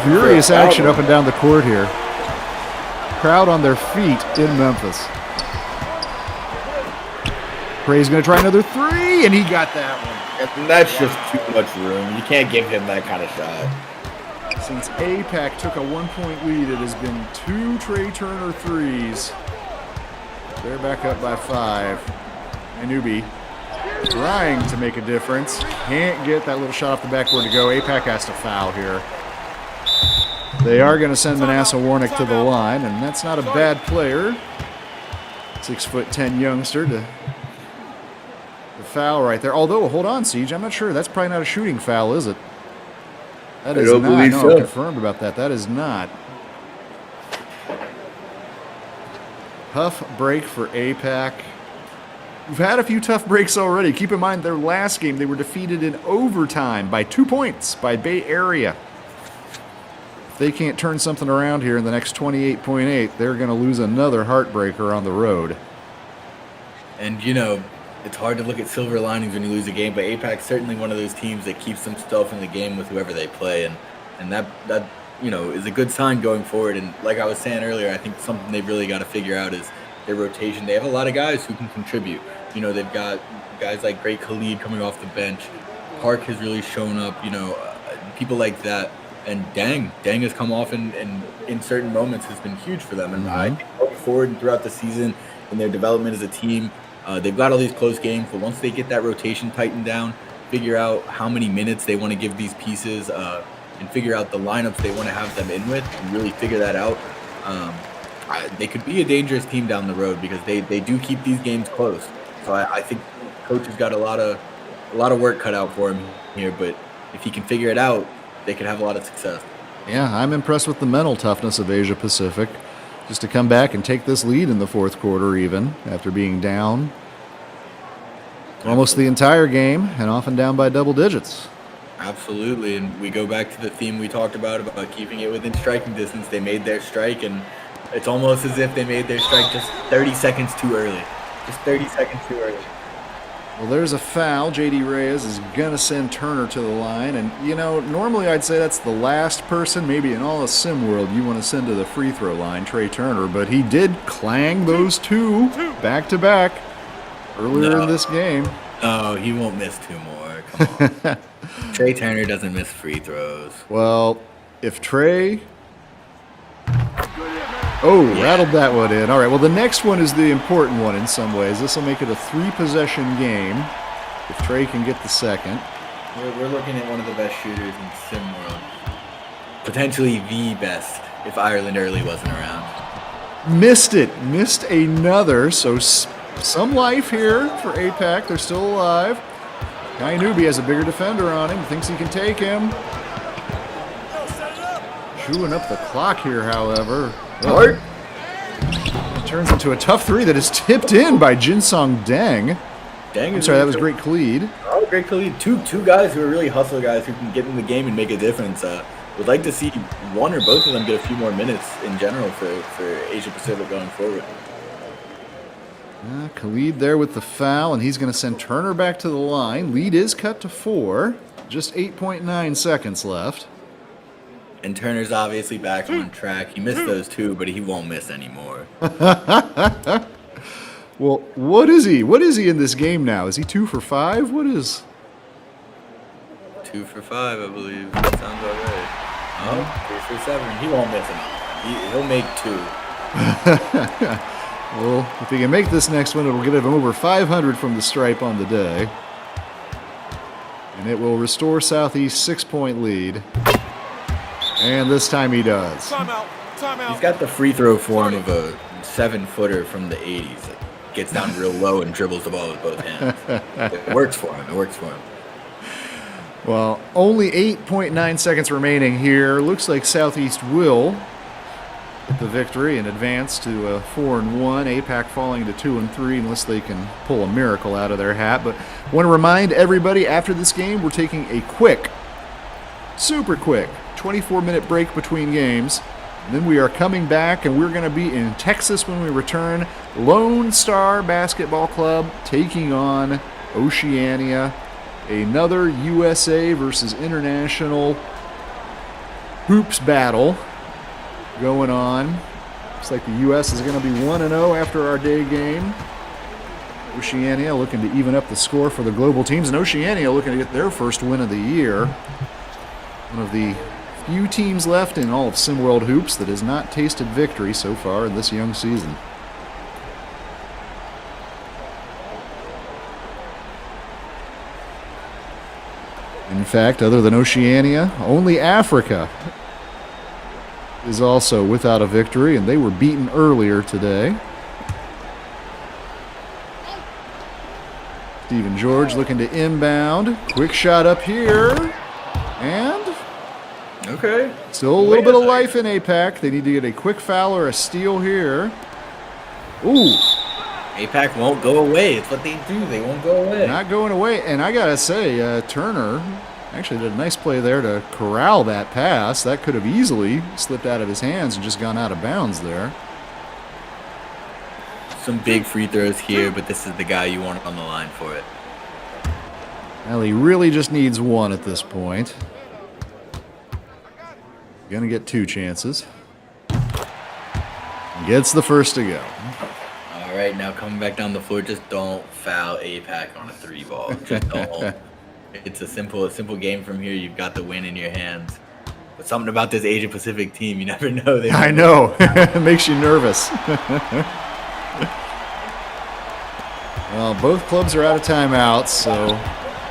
Furious action up and down the court here. Crowd on their feet in Memphis. Prey's going to try another three, and he got that one. And that's just too much room. You can't give him that kind of shot. Since APAC took a 1-point lead, it has been 2 Trey Turner threes. They're back up by 5. And Newby trying to make a difference. Can't get that little shot off the backboard to go. APAC has to foul here. They are going to send Manasseh Warnick to the line, and that's not a bad player. 6'10" youngster to foul right there. Although, hold on, Siege, I'm not sure. That's probably not a shooting foul, is it? That is not. No, I'm confirmed about that. That is not. Tough break for APAC. We've had a few tough breaks already. Keep in mind, their last game, they were defeated in overtime by 2 points by Bay Area. If they can't turn something around here in the next 28.8, they're going to lose another heartbreaker on the road. And, it's hard to look at silver linings when you lose a game, but APAC's certainly one of those teams that keeps themselves in the game with whoever they play, and that is a good sign going forward. And like I was saying earlier, I think something they've really got to figure out is their rotation. They have a lot of guys who can contribute. They've got guys like Great Khalid coming off the bench. Park has really shown up, people like that. And Dang has come off and in certain moments has been huge for them. And I think going forward and throughout the season in their development as a team, they've got all these close games, but once they get that rotation tightened down, figure out how many minutes they want to give these pieces, and figure out the lineups they want to have them in with, and really figure that out, they could be a dangerous team down the road because they do keep these games close. So I think coach has got a lot of work cut out for him here, but if he can figure it out, they could have a lot of success. Yeah, I'm impressed with the mental toughness of Asia Pacific. Just to come back and take this lead in the fourth quarter even, after being down almost the entire game and often down by double digits. Absolutely, and we go back to the theme we talked about keeping it within striking distance. They made their strike, and it's almost as if they made their strike just 30 seconds too early. Just 30 seconds too early. Well, there's a foul. J.D. Reyes is going to send Turner to the line. And, you know, normally I'd say that's the last person, maybe in all of sim world, you want to send to the free throw line, Trey Turner. But he did clang those two back-to-back earlier in this game. No, he won't miss two more. Come on. Trey Turner doesn't miss free throws. Well, if Trey... Oh, rattled that one in. All right, well, the next one is the important one in some ways. This will make it a 3-possession game if Trey can get the second. We're looking at one of the best shooters in sim world. Potentially the best if Ireland Early wasn't around. Missed it. Missed another. So some life here for APAC. They're still alive. Kai Newby has a bigger defender on him. Thinks he can take him. Chewing up the clock here, however. Art. It turns into a tough three that is tipped in by Jinsong Deng. I'm sorry, that was great Khalid. Oh, great Khalid. Two guys who are really hustle guys who can get in the game and make a difference. Would like to see one or both of them get a few more minutes in general for Asia Pacific going forward. Khalid there with the foul, and he's going to send Turner back to the line. Lead is cut to 4. Just 8.9 seconds left. And Turner's obviously back on track. He missed those two, but he won't miss anymore. Well, what is he? What is he in this game now? Is he 2 for 5? What is... 2 for 5, I believe. That sounds about right. Oh, 3 for 7. He won't miss anymore. He'll make 2. Well, if he can make this next one, it'll get him over 500 from the stripe on the day. And it will restore Southeast 6-point lead. And this time he does. Timeout. Timeout. He's got the free throw form of a 7-footer from the 80s. That gets down real low and dribbles the ball with both hands. It works for him. It works for him. Well, only 8.9 seconds remaining here. Looks like Southeast will get the victory and advance to 4-1. APAC falling to 2-3 unless they can pull a miracle out of their hat. But I want to remind everybody after this game, we're taking a quick, super quick, 24-minute break between games. And then we are coming back, and we're going to be in Texas when we return. Lonestar Basketball Club taking on Oceania. Another USA versus International hoops battle going on. Looks like the U.S. is going to be 1-0 after our day game. Oceania looking to even up the score for the global teams, and Oceania looking to get their first win of the year. One of the few teams left in all of SimWorld Hoops that has not tasted victory so far in this young season. In fact, other than Oceania, only Africa is also without a victory, and they were beaten earlier today. Stephen George looking to inbound. Quick shot up here. And Okay. still a little bit of life in APAC. They need to get a quick foul or a steal here. Ooh, APAC won't go away. It's what they do. They won't go away. not going away. And I got to say, Turner actually did a nice play there to corral that pass. That could have easily slipped out of his hands and just gone out of bounds there. Some big free throws here, but this is the guy you want on the line for it. Well, he really just needs one at this point. Gonna get 2 chances. Gets the first to go. All right, now coming back down the floor, just don't foul APAC on a 3-ball. Just don't. It's a simple game from here. You've got the win in your hands. But something about this Asia Pacific team, you never know. I know. It makes you nervous. Well, both clubs are out of timeouts, so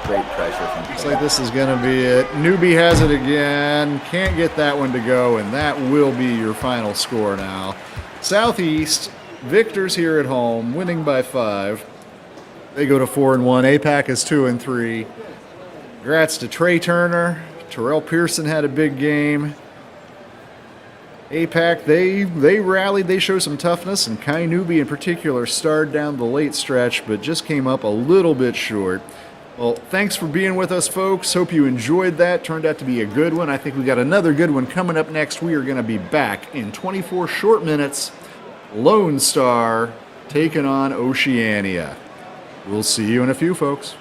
Great pressure from looks like this is going to be it. Newby has it again. Can't get that one to go, and that will be your final score now. Southeast, victors here at home, winning by 5. They go to 4-1. APAC is 2-3. Congrats to Trey Turner. Terrell Pearson had a big game. APAC, they rallied, they showed some toughness, and Kai Newby in particular starred down the late stretch, but just came up a little bit short. Well, thanks for being with us, folks. Hope you enjoyed that. Turned out to be a good one. I think we got another good one coming up next. We are going to be back in 24 short minutes. Lonestar taking on Oceania. We'll see you in a few, folks.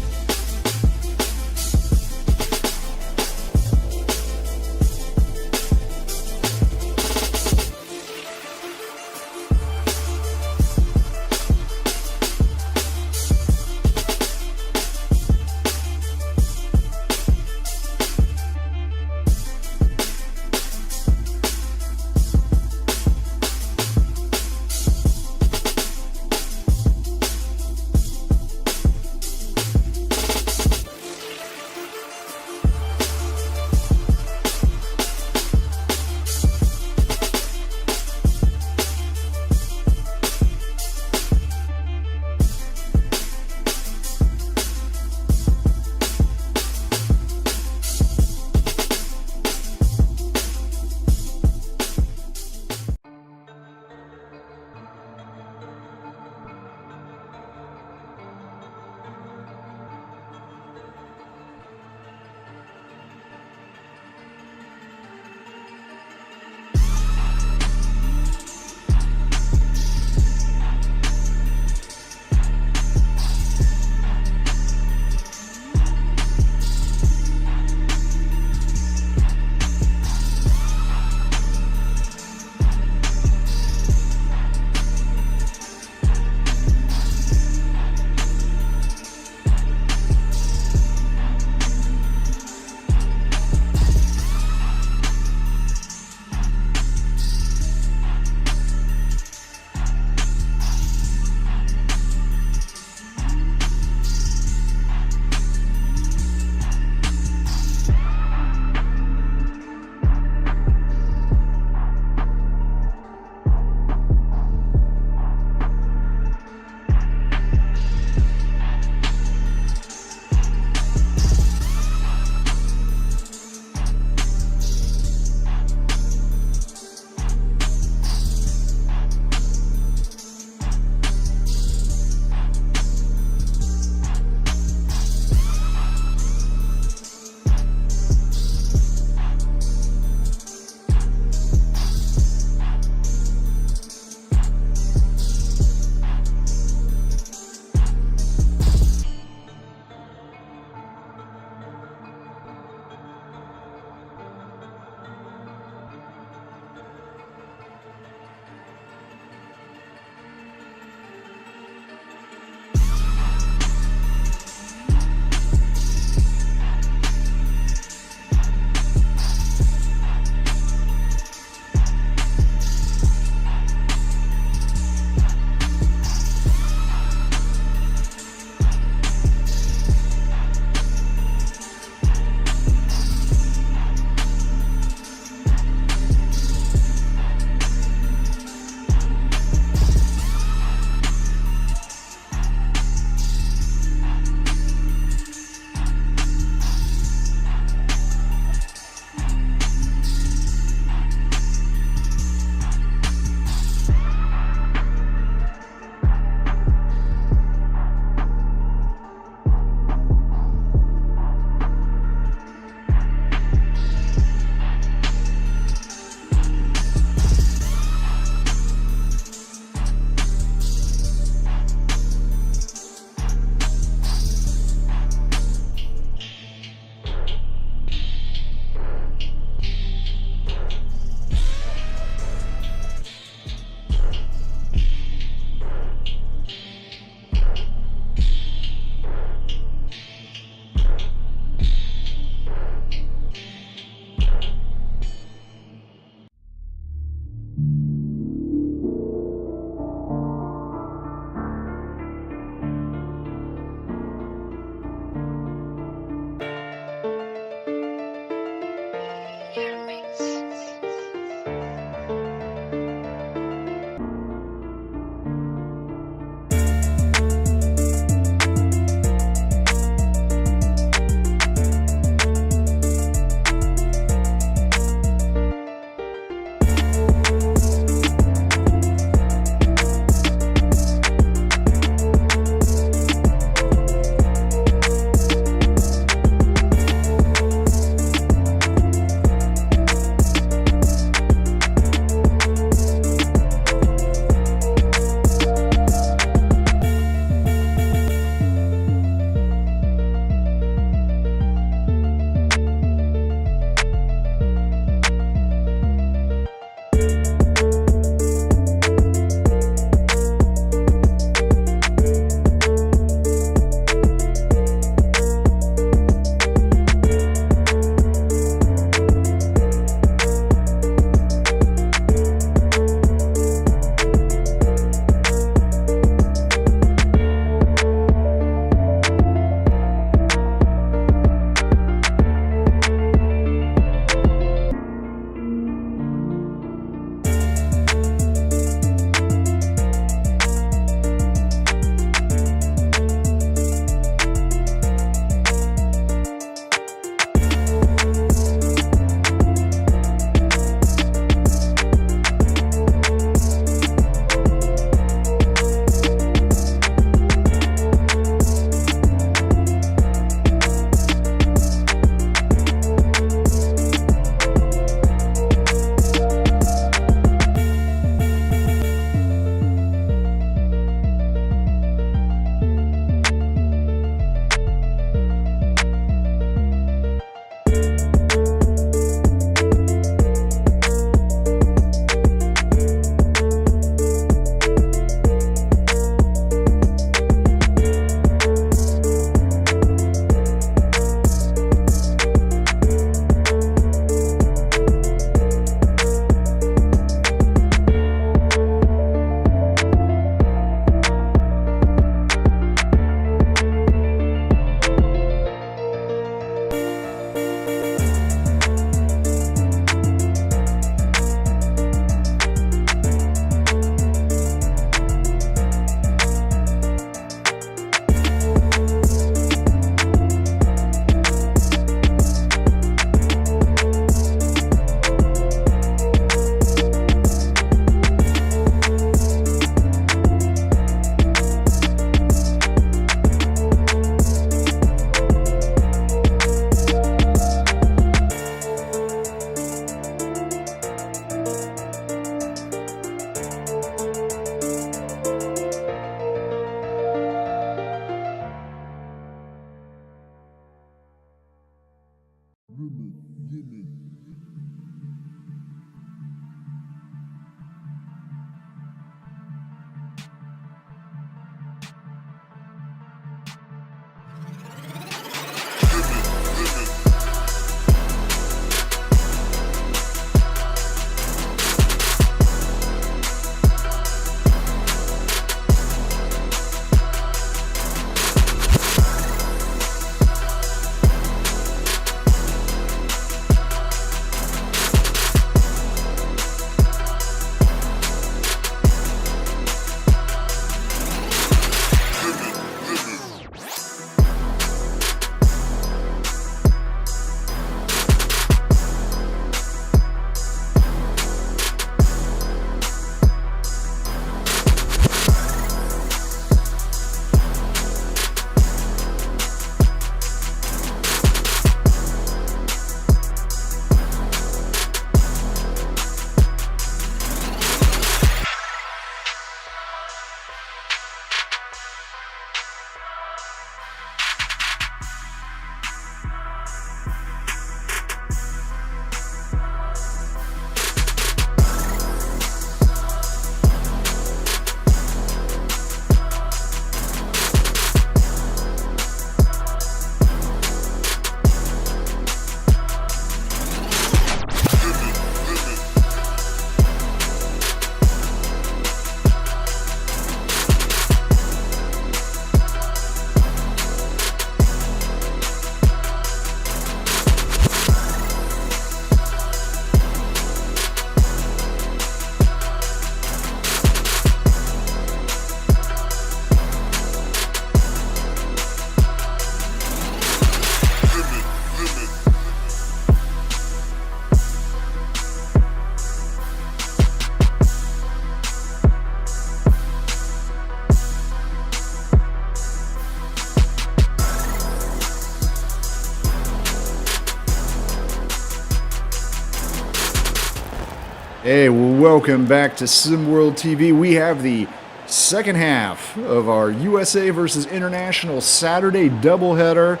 Hey, welcome back to SimWorld TV. We have the second half of our USA versus International Saturday doubleheader.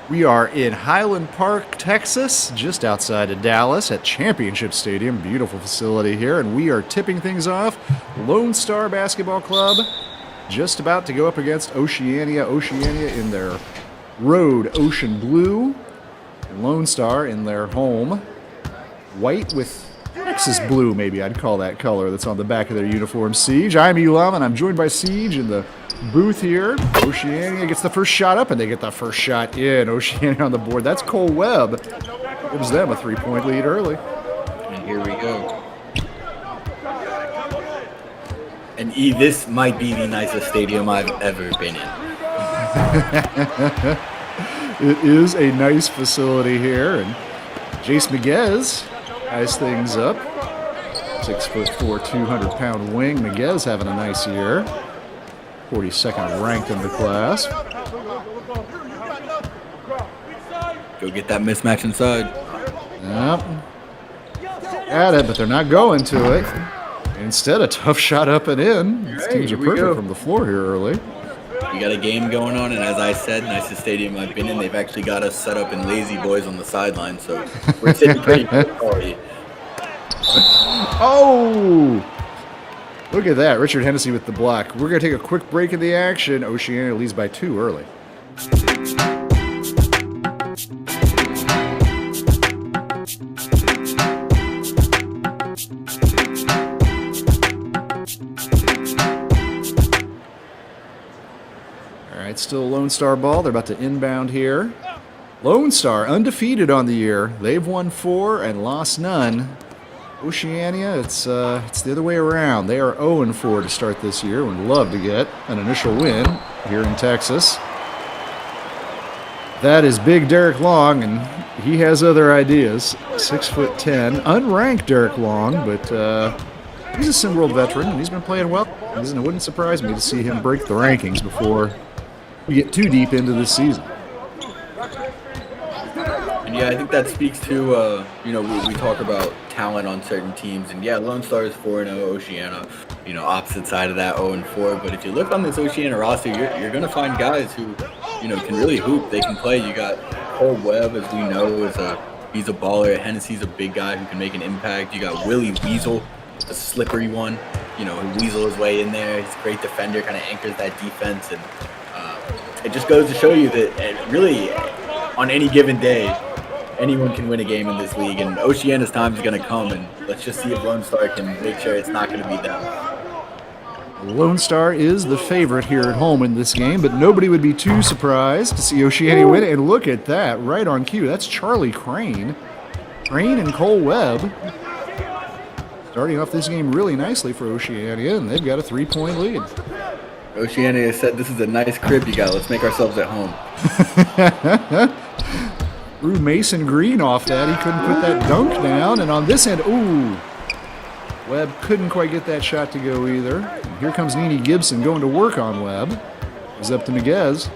We are in Highland Park, Texas, just outside of Dallas at Championship Stadium. Beautiful facility here, and we are tipping things off. Lonestar Basketball Club just about to go up against Oceania. Oceania in their road ocean blue, and Lonestar in their home white with Texas blue, maybe I'd call that color that's on the back of their uniform. Siege, I'm Elam, and I'm joined by Siege in the booth here. Oceania gets the first shot up, and they get the first shot in. Oceania on the board. That's Cole Webb. Gives them a 3-point lead early. And here we go. And this might be the nicest stadium I've ever been in. It is a nice facility here, and Jace Miguez ties things up. 6'4", 200-pound wing. Miguez having a nice year. 42nd ranked in the class. Go get that mismatch inside. Yep. At it, but they're not going to it. Instead, a tough shot up and in. These teams are perfect from the floor here early. We got a game going on, and as I said, nicest stadium I've been in. They've actually got us set up in lazy boys on the sideline, so we're sitting pretty good quality. Oh! Look at that. Richard Hennessy with the block. We're going to take a quick break in the action. Oceania leads by 2 early. All right, still Lonestar ball. They're about to inbound here. Lonestar undefeated on the year. They've won 4 and lost none. Oceania, it's the other way around. They are 0-4 to start this year. Would love to get an initial win here in Texas. That is big Derek Long, and he has other ideas. 6'10", unranked Derek Long, but he's a SimWorld veteran, and he's been playing well. It wouldn't surprise me to see him break the rankings before we get too deep into this season. And yeah, I think that speaks to, we talk about talent on certain teams. And yeah, Lonestar is 4-0, Oceania, opposite side of that 0-4. But if you look on this Oceania roster, you're going to find guys who, can really hoop. They can play. You got Cole Webb, as we know, is a He's a baller. Hennessy's a big guy who can make an impact. You got Willie Weasel, the slippery one. You know, who weasel his way in there. He's a great defender, kind of anchors that defense. And it just goes to show you that really, on any given day, anyone can win a game in this league. And Oceania's time is going to come. And let's just see if Lone Star can make sure it's not going to be them. Lone Star is the favorite here at home in this game, but nobody would be too surprised to see Oceania win. And look at that, right on cue. That's Charlie Crane. Crane and Cole Webb starting off this game really nicely for Oceania, and they've got a 3-point lead. Oceania said, this is a nice crib you got. Let's make ourselves at home. Threw Mason Green off that. He couldn't put that dunk down. And on this end, ooh, Webb couldn't quite get that shot to go either. And here comes Nene Gibson going to work on Webb. He's up to Miguez.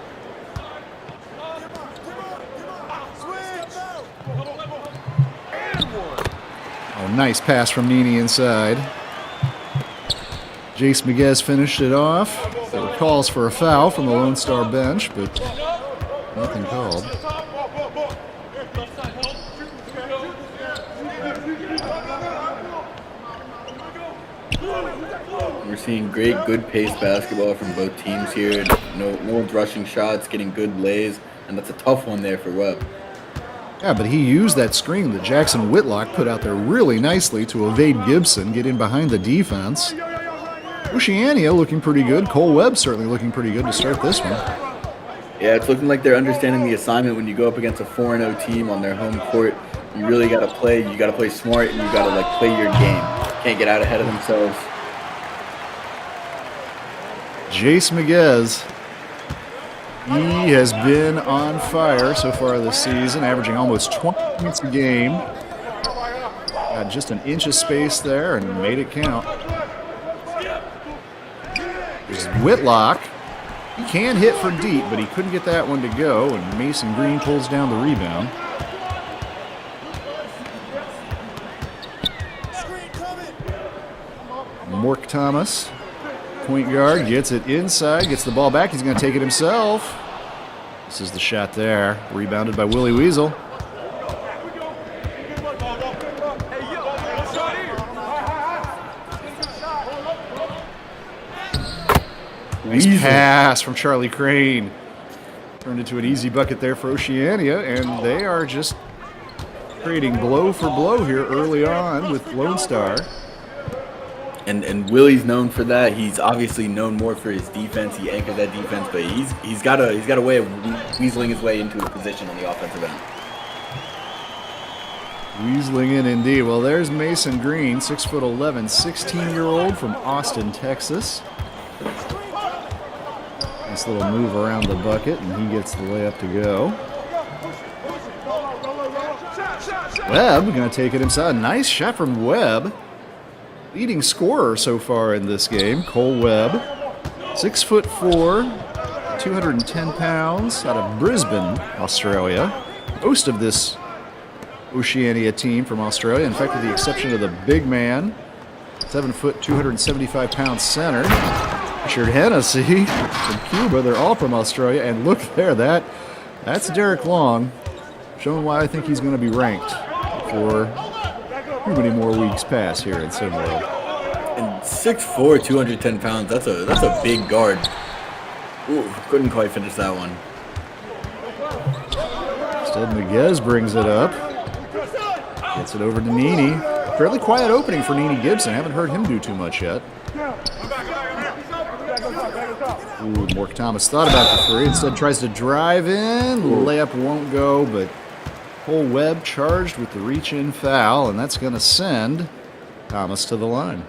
Oh, nice pass from Nene inside. Jace Miguez finished it off. There were calls for a foul from the Lone Star bench, but nothing called. We're seeing great, good-paced basketball from both teams here. No one's rushing shots, getting good lays, and that's a tough one there for Webb. Yeah, but he used that screen that Jackson Whitlock put out there really nicely to evade Gibson, get in behind the defense. Oceania looking pretty good. Cole Webb certainly looking pretty good to start this one. Yeah, it's looking like they're understanding the assignment when you go up against a 4-0 team on their home court. You really got to play. You got to play smart, and you got to play your game. Can't get out ahead of themselves. Jace Miguez. He has been on fire so far this season, averaging almost 20 points a game. Got just an inch of space there and made it count. There's Whitlock. He can hit for deep, but he couldn't get that one to go, and Mason Green pulls down the rebound. Mork Thomas, point guard, gets it inside, gets the ball back. He's going to take it himself. This is the shot there. Rebounded by Willie Weasel. Nice pass from Charlie Crane. Turned into an easy bucket there for Oceania, and they are just trading blow for blow here early on with Lone Star. And Willie's known for that. He's obviously known more for his defense. He anchored that defense, but he's got a way of weaseling his way into a position on the offensive end. Weaseling in indeed. Well, there's Mason Green, 6'11", 16-year-old from Austin, Texas. Nice little move around the bucket, and he gets the layup to go. Webb going to take it inside. Nice shot from Webb. Leading scorer so far in this game, Cole Webb. 6'4", 210 pounds, out of Brisbane, Australia. Most of this Oceania team from Australia, in fact, with the exception of the big man, 7 foot, 275 pound center, Richard Hennessy from Cuba. They're all from Australia, and look there, that's Derek Long, showing why I think he's going to be ranked for too many more weeks pass here in SimWorld. And 6'4", 210 pounds, that's a big guard. Ooh, couldn't quite finish that one. Instead, Miguez brings it up. Gets it over to Nene. Fairly quiet opening for Nene Gibson. Haven't heard him do too much yet. Ooh, Mork Thomas thought about the three. Instead tries to drive in. Layup won't go, but Cole Webb charged with the reach-in foul, and that's going to send Thomas to the line.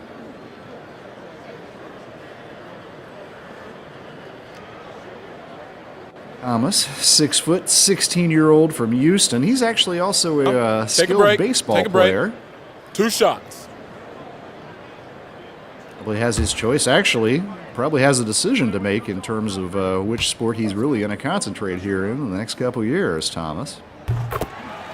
Thomas, 6 foot, 16-year-old from Houston. He's actually also a skilled baseball player. 2 shots. Probably has his choice. Actually, probably has a decision to make in terms of which sport he's really going to concentrate here in the next couple years, Thomas.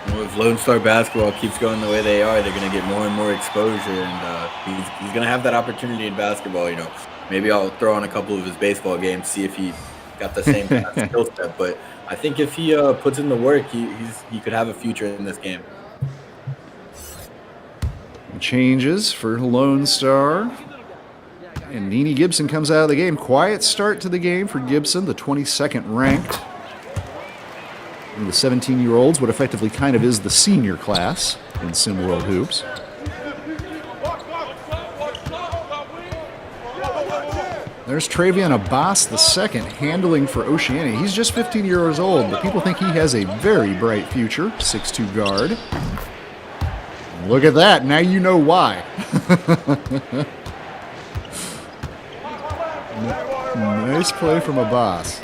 Well, if Lone Star basketball keeps going the way they are, they're going to get more and more exposure, and he's going to have that opportunity in basketball. You know, maybe I'll throw on a couple of his baseball games, see if he got the same skill set. But I think if he puts in the work, he could have a future in this game. changes for Lone Star. And Nene Gibson comes out of the game. Quiet start to the game for Gibson, the 22nd ranked. And the 17-year-olds, what effectively kind of is the senior class in SimWorld Hoops. There's Travion Abbas II handling for Oceania. He's just 15 years old, but people think he has a very bright future. 6'2" guard. Look at that. Now you know why. Nice play from Abbas.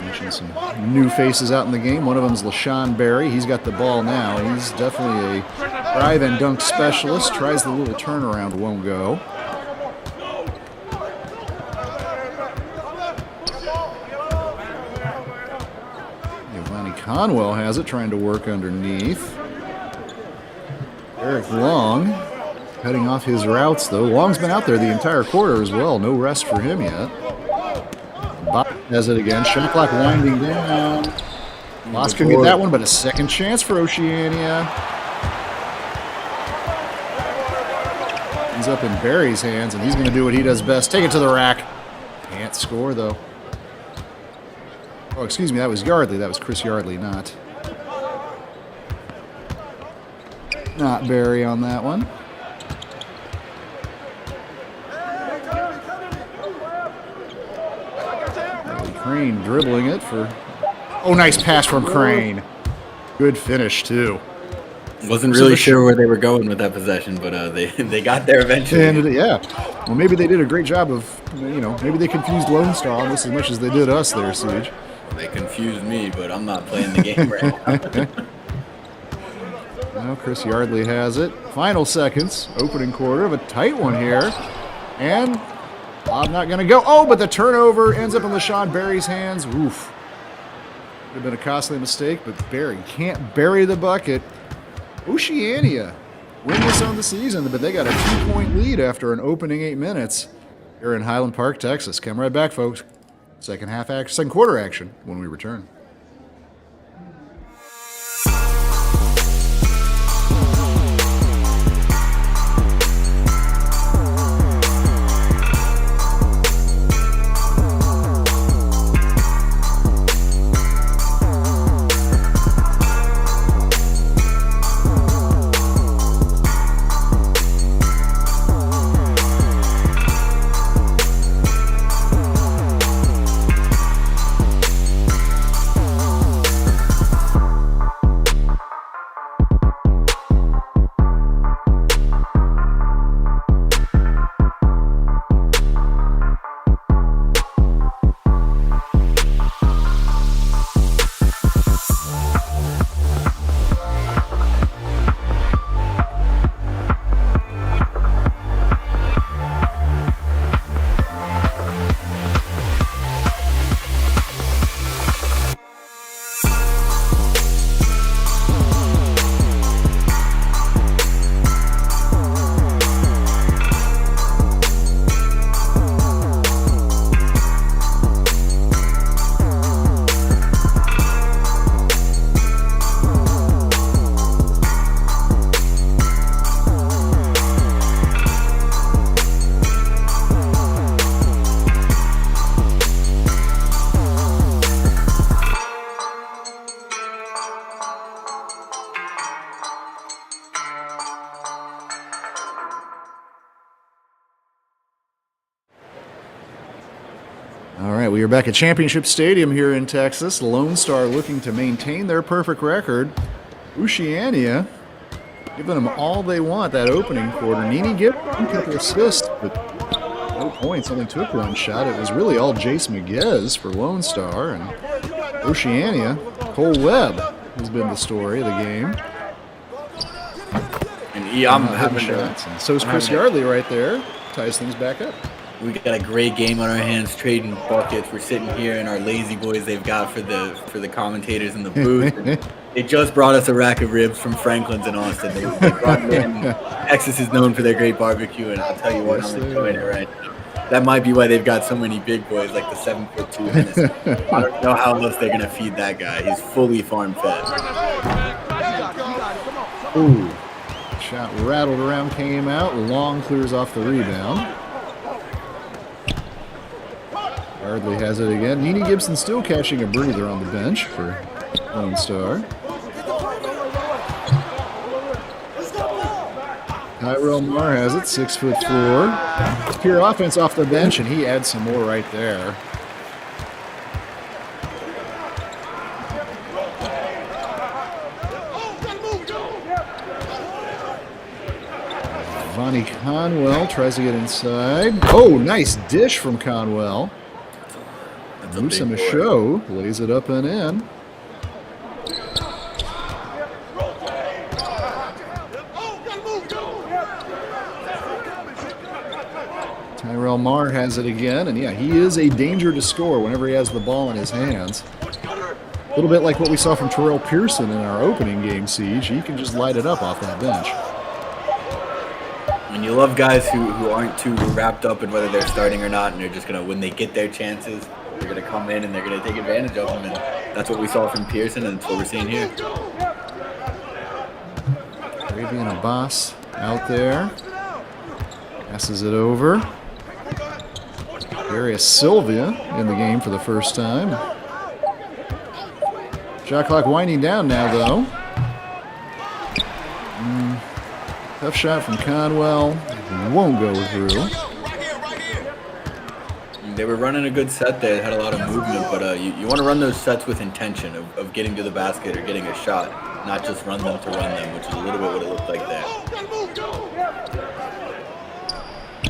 Mentioned some new faces out in the game. One of them is LaShawn Berry. He's got the ball now. He's definitely a drive and dunk specialist. Tries the little turnaround, won't go. Giovanni Conwell has it, trying to work underneath. Eric Long cutting off his routes, though. Long's been out there the entire quarter as well. No rest for him yet. Bob has it again. Shot clock winding down. Lost couldn't get that one, but a second chance for Oceania. Ends up in Barry's hands, and he's going to do what he does best. Take it to the rack. Can't score, though. Oh, excuse me, that was Yardley. That was Chris Yardley, not Barry on that one. Crane dribbling it for... Oh, nice pass from Crane. Good finish, too. Wasn't really sure where they were going with that possession, but they got there eventually. And, yeah. Well, maybe they did a great job of, maybe they confused Lone Star almost as much as they did us there, Siege. They confused me, but I'm not playing the game right now. Now Chris Yardley has it. Final seconds. Opening quarter of a tight one here. And Bob not going to go. Oh, but the turnover ends up in LaShawn Berry's hands. Oof. Would have been a costly mistake, but Berry can't bury the bucket. Oceania win this on the season, but they got a 2-point lead after an opening 8 minutes here in Highland Park, Texas. Come right back, folks. Second quarter action when we return. All right, we are back at Championship Stadium here in Texas. Lone Star looking to maintain their perfect record. Oceania giving them all they want that opening quarter. Nene Gibson, a couple assists, but no points. Only took one shot. It was really all Jace Miguez for Lone Star. And Oceania, Cole Webb has been the story of the game. And I'm having shots. And so is Chris Yardley right there. Ties things back up. We got a great game on our hands, trading buckets. We're sitting here in our lazy boys they've got for the commentators in the booth. They just brought us a rack of ribs from Franklin's in Austin. They brought it in. Texas is known for their great barbecue, and I'll tell you what, I'm enjoying it right now. That might be why they've got so many big boys like the 7'2" Hennessy. I don't know how else they're gonna feed that guy. He's fully farm fed. Ooh. Shot rattled around, came out. Long clears off the rebound. Hardly has it again. Nene Gibson still catching a breather on the bench for Lonestar. Tyrell Marr has it, 6'4". Pure offense off the bench, and he adds some more right there. Vonnie Conwell tries to get inside. Oh, nice dish from Conwell. Musa Michaud lays it up and in. Tyrell Marr has it again, and yeah, he is a danger to score whenever he has the ball in his hands. A little bit like what we saw from Terrell Pearson in our opening game, Siege. He can just light it up off that bench. And you love guys who aren't too wrapped up in whether they're starting or not, and they're just gonna, when they get their chances, they're gonna come in and they're gonna take advantage of them, and that's what we saw from Pearson, and that's what we're seeing here. Travian Abbas out there. Passes it over. Darius Sylvia in the game for the first time. Shot clock winding down now, though. Tough shot from Conwell. Won't go through. They were running a good set there. They had a lot of movement, but you want to run those sets with intention of getting to the basket or getting a shot, not just run them to run them, which is a little bit what it looked like there.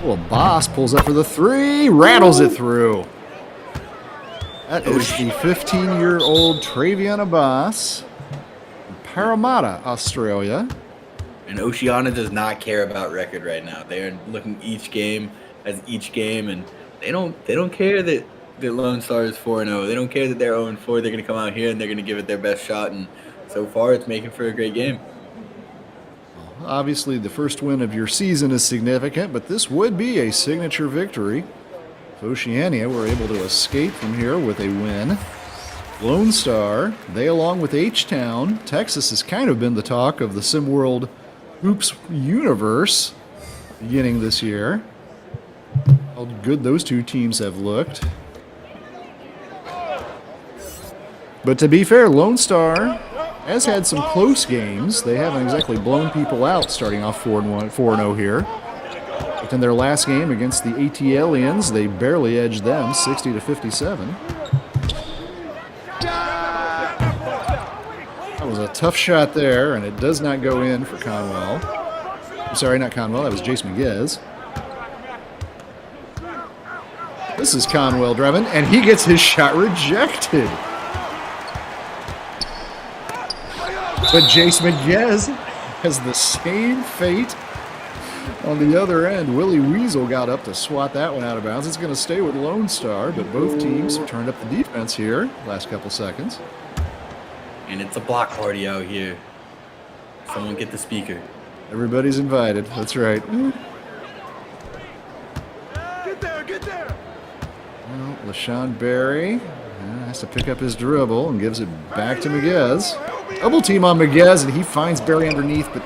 Well, Boss pulls up for the three, rattles it through. That is the 15-year-old Travian Abbas from Parramatta, Australia. And Oceania does not care about record right now. They are looking each game as each game, and they don't care that Lonestar is 4-0. They don't care that they're 0-4. They're going to come out here and they're going to give it their best shot, and so far it's making for a great game. Obviously, the first win of your season is significant, but this would be a signature victory. If Oceania were able to escape from here with a win. Lonestar, they along with H-Town, Texas has kind of been the talk of the SimWorld Hoops universe beginning this year. How good those two teams have looked. But to be fair, Lonestar has had some close games. They haven't exactly blown people out starting off 4-0 here. But in their last game against the AT Aliens, they barely edged them 60-57. That was a tough shot there, and it does not go in for Conwell. I'm sorry, not Conwell, that was Jace Miguez. This is Conwell driving, and he gets his shot rejected. But Jace Miguez has the same fate on the other end. Willie Weasel got up to swat that one out of bounds. It's going to stay with Lonestar, but both teams have turned up the defense here last couple seconds. And it's a block party out here. Someone get the speaker. Everybody's invited. That's right. Get there! Well, LaShawn Berry has to pick up his dribble and gives it back to Miguez. Double team on Miguez, and he finds Berry underneath, but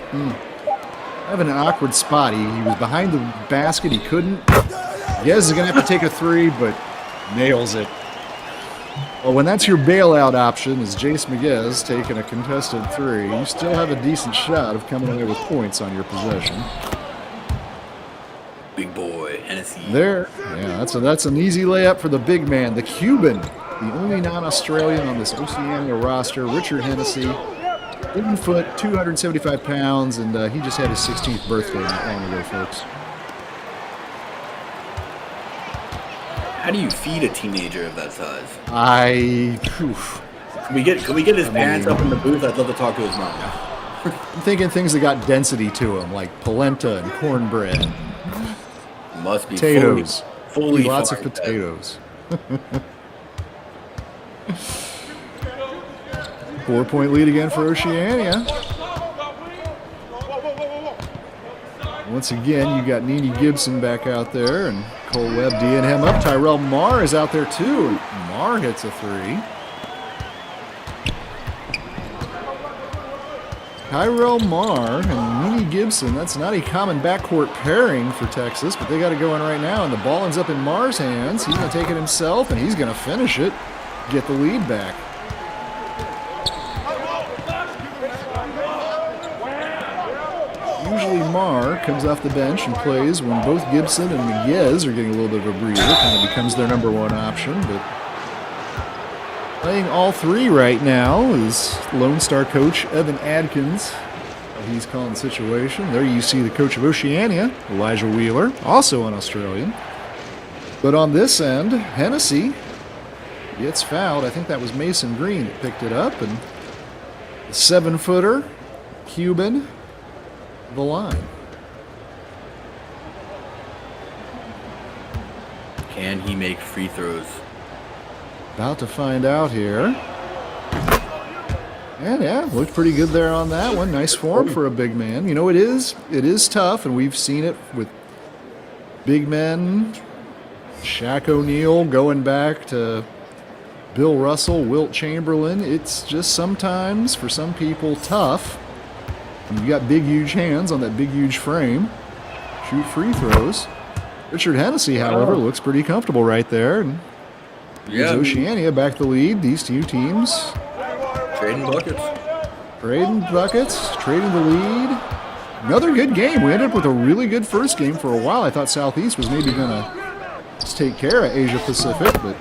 having an awkward spot. He was behind the basket. He couldn't. Miguez is going to have to take a three, but nails it. Well, when that's your bailout option, is Jace Miguez taking a contested three, you still have a decent shot of coming away with points on your possession. Big boy, Hennessy. There, yeah, that's an easy layup for the big man, the Cuban, the only non-Australian on this Oceania roster, Richard Hennessy, 7 foot, 275 pounds, and he just had his 16th birthday not long ago, folks. How do you feed a teenager of that size? Can we get his parents up in the booth? I'd love to talk to his mom. I'm thinking things that got density to them, like polenta and cornbread. Must be potatoes. Fully lots of farmed. potatoes. 4-point lead again for Oceania. Once again, you got Nene Gibson back out there and Cole Webb D'ing him up. Tyrell Marr is out there too. And Marr hits a three. Tyrell Marr and Nene Gibson. That's not a common backcourt pairing for Texas, but they got it going right now. And the ball ends up in Marr's hands. He's going to take it himself, and he's going to finish it. Get the lead back. Usually Marr comes off the bench and plays when both Gibson and Miguez are getting a little bit of a breather. Kind of becomes their number one option. But playing all three right now is Lone Star coach Evan Adkins. He's calling the situation. There you see the coach of Oceania, Elijah Wheeler, also an Australian. But on this end, Hennessy gets fouled. I think that was Mason Green that picked it up. And the 7-footer, Cuban, the line. Can he make free throws? About to find out here. And yeah, looked pretty good there on that one. Nice form for a big man. You know, it is tough, and we've seen it with big men. Shaq O'Neal going back to Bill Russell, Wilt Chamberlain. It's just sometimes, for some people, tough. And you got big, huge hands on that big, huge frame. Shoot free throws. Richard Hennessy, however, looks pretty comfortable right there. And gives Oceania back the lead. These two teams trading buckets. Trading buckets, trading the lead. Another good game. We ended up with a really good first game for a while. I thought Southeast was maybe going to just take care of Asia Pacific, but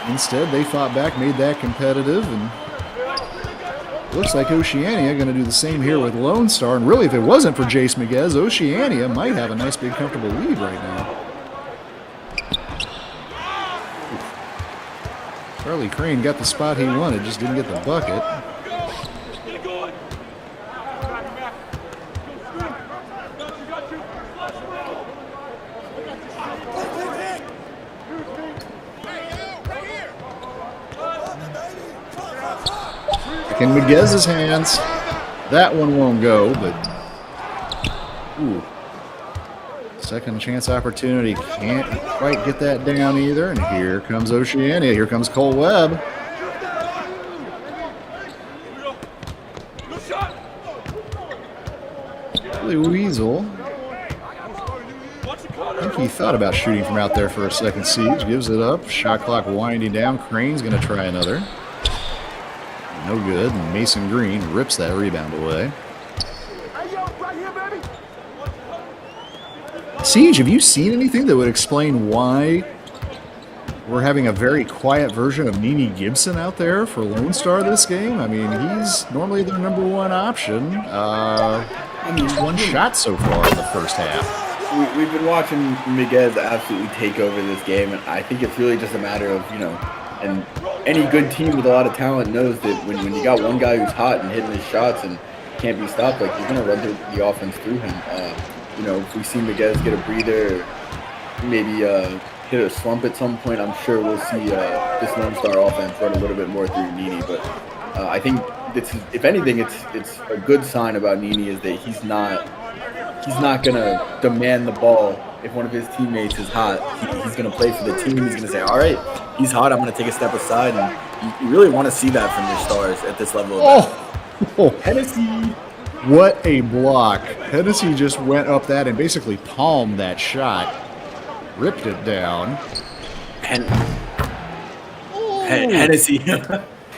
instead they fought back, made that competitive, and looks like Oceania going to do the same here with Lone Star. And really, if it wasn't for Jace Miguez, Oceania might have a nice, big, comfortable lead right now. Charlie Crane got the spot he wanted, just didn't get the bucket. In Miguez's hands, that one won't go, but ooh. Second chance opportunity, can't quite get that down either. And here comes Oceania. Here comes Cole Webb. Billy Weasel. I think he thought about shooting from out there for a second siege. Gives it up. Shot clock winding down. Crane's going to try another. No good. And Mason Green rips that rebound away. Siege, have you seen anything that would explain why we're having a very quiet version of Nene Gibson out there for Lone Star this game? I mean, he's normally their number one option. He's one shot so far in the first half. We've been watching Miguez absolutely take over this game, and I think it's really just a matter of, and any good team with a lot of talent knows that when you got one guy who's hot and hitting his shots and can't be stopped, like, you're going to run the offense through him. If we see Miguez get a breather, maybe hit a slump at some point, I'm sure we'll see this Lone Star offense run a little bit more through Nene. But I think if anything, it's a good sign about Nene is that he's not gonna demand the ball. If one of his teammates is hot, he's gonna play for the team. He's gonna say, "All right, he's hot. I'm gonna take a step aside." And you really want to see that from your stars at this level of Hennessy. What a block. Hennessy just went up that and basically palmed that shot. Ripped it down. Hennessy.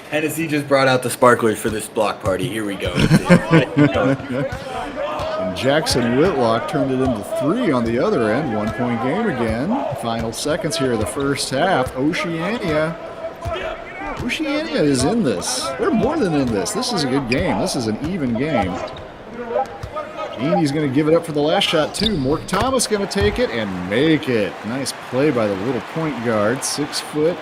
Hennessy just brought out the sparklers for this block party. Here we go. And Jackson Whitlock turned it into 3 on the other end. 1-point game again. Final seconds here of the first half. Oceania is in this. They're more than in this. This is a good game. This is an even game. He's going to give it up for the last shot, too. Mork Thomas going to take it and make it. Nice play by the little point guard. 6 foot.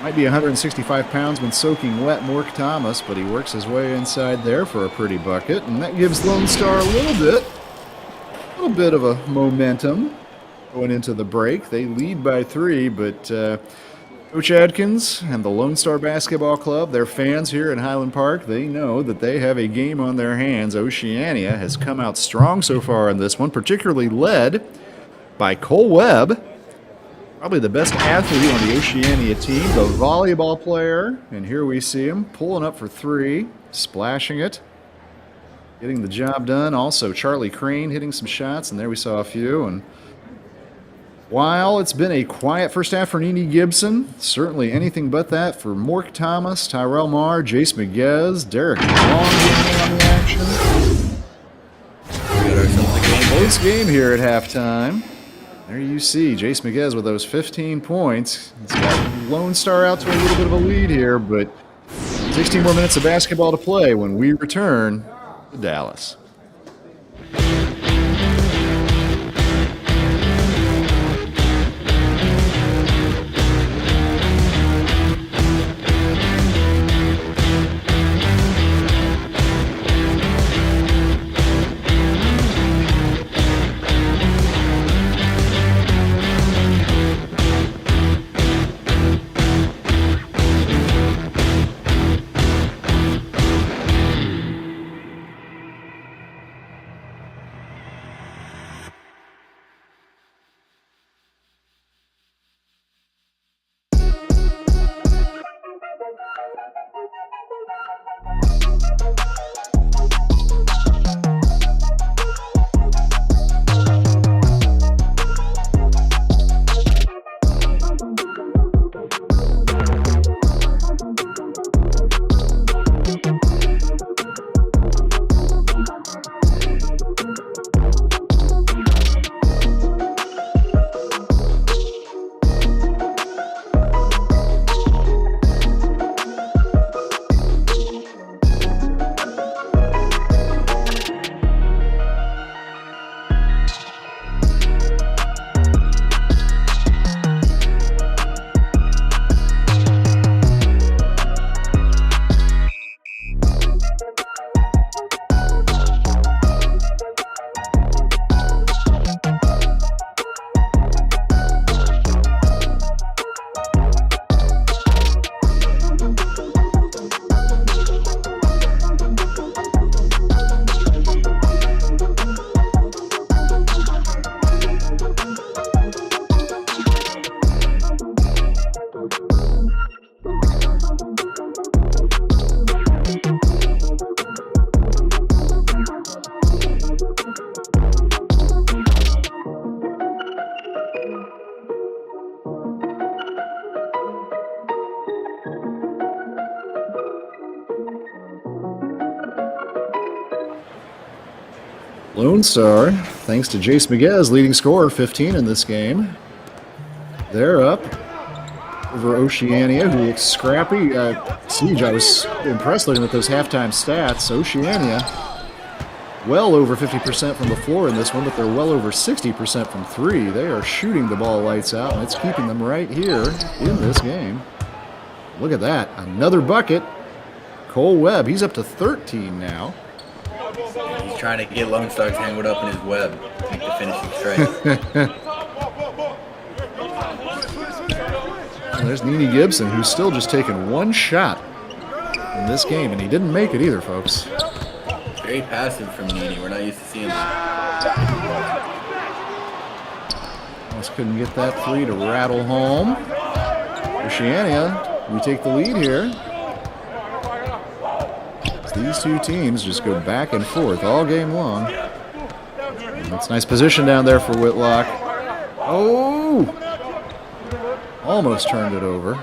Might be 165 pounds when soaking wet, Mork Thomas, but he works his way inside there for a pretty bucket. And that gives Lone Star a little bit of a momentum going into the break. They lead by 3, but Coach Adkins and the Lone Star Basketball Club, their fans here in Highland Park, they know that they have a game on their hands. Oceania has come out strong so far in this one, particularly led by Cole Webb. Probably the best athlete on the Oceania team, the volleyball player. And here we see him pulling up for three, splashing it, getting the job done. Also, Charlie Crane hitting some shots, and there we saw a few. And while it's been a quiet first half for Nene Gibson, certainly anything but that for Mork Thomas, Tyrell Marr, Jace Miguez, Derek Long getting on the action. Close game here at halftime. There you see Jace Miguez with those 15 points. He's got Lonestar out to a little bit of a lead here, but 16 more minutes of basketball to play when we return to Dallas. Lonestar, thanks to Jace Miguez, leading scorer, 15 in this game. They're up over Oceania, who looks scrappy. Siege, I was impressed looking at those halftime stats. Oceania, well over 50% from the floor in this one, but they're well over 60% from three. They are shooting the ball lights out, and it's keeping them right here in this game. Look at that, another bucket. Cole Webb, he's up to 13 now. He's trying to get Lonestar tangled up in his web to make the finishing strike. There's Nene Gibson, who's still just taken one shot in this game, and he didn't make it either, folks. Very passive from Nene. We're not used to seeing that. Almost couldn't get that three to rattle home. Oceania, we take the lead here. These two teams just go back and forth all game long. And that's nice position down there for Whitlock. Oh! Almost turned it over.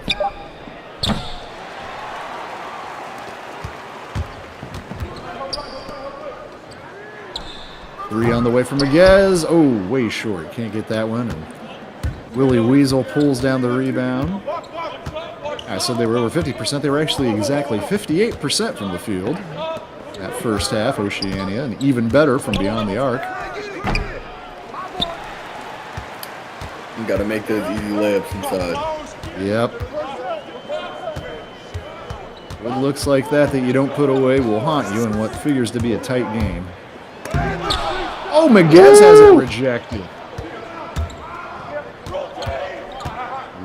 Three on the way from Miguez. Oh, way short. Can't get that one. And Willie Weasel pulls down the rebound. I said they were over 50%. They were actually exactly 58% from the field that first half, Oceania, and even better from beyond the arc. You got to make those easy layups inside. Yep. What looks like that you don't put away will haunt you in what figures to be a tight game. Oh, Miguez has it rejected.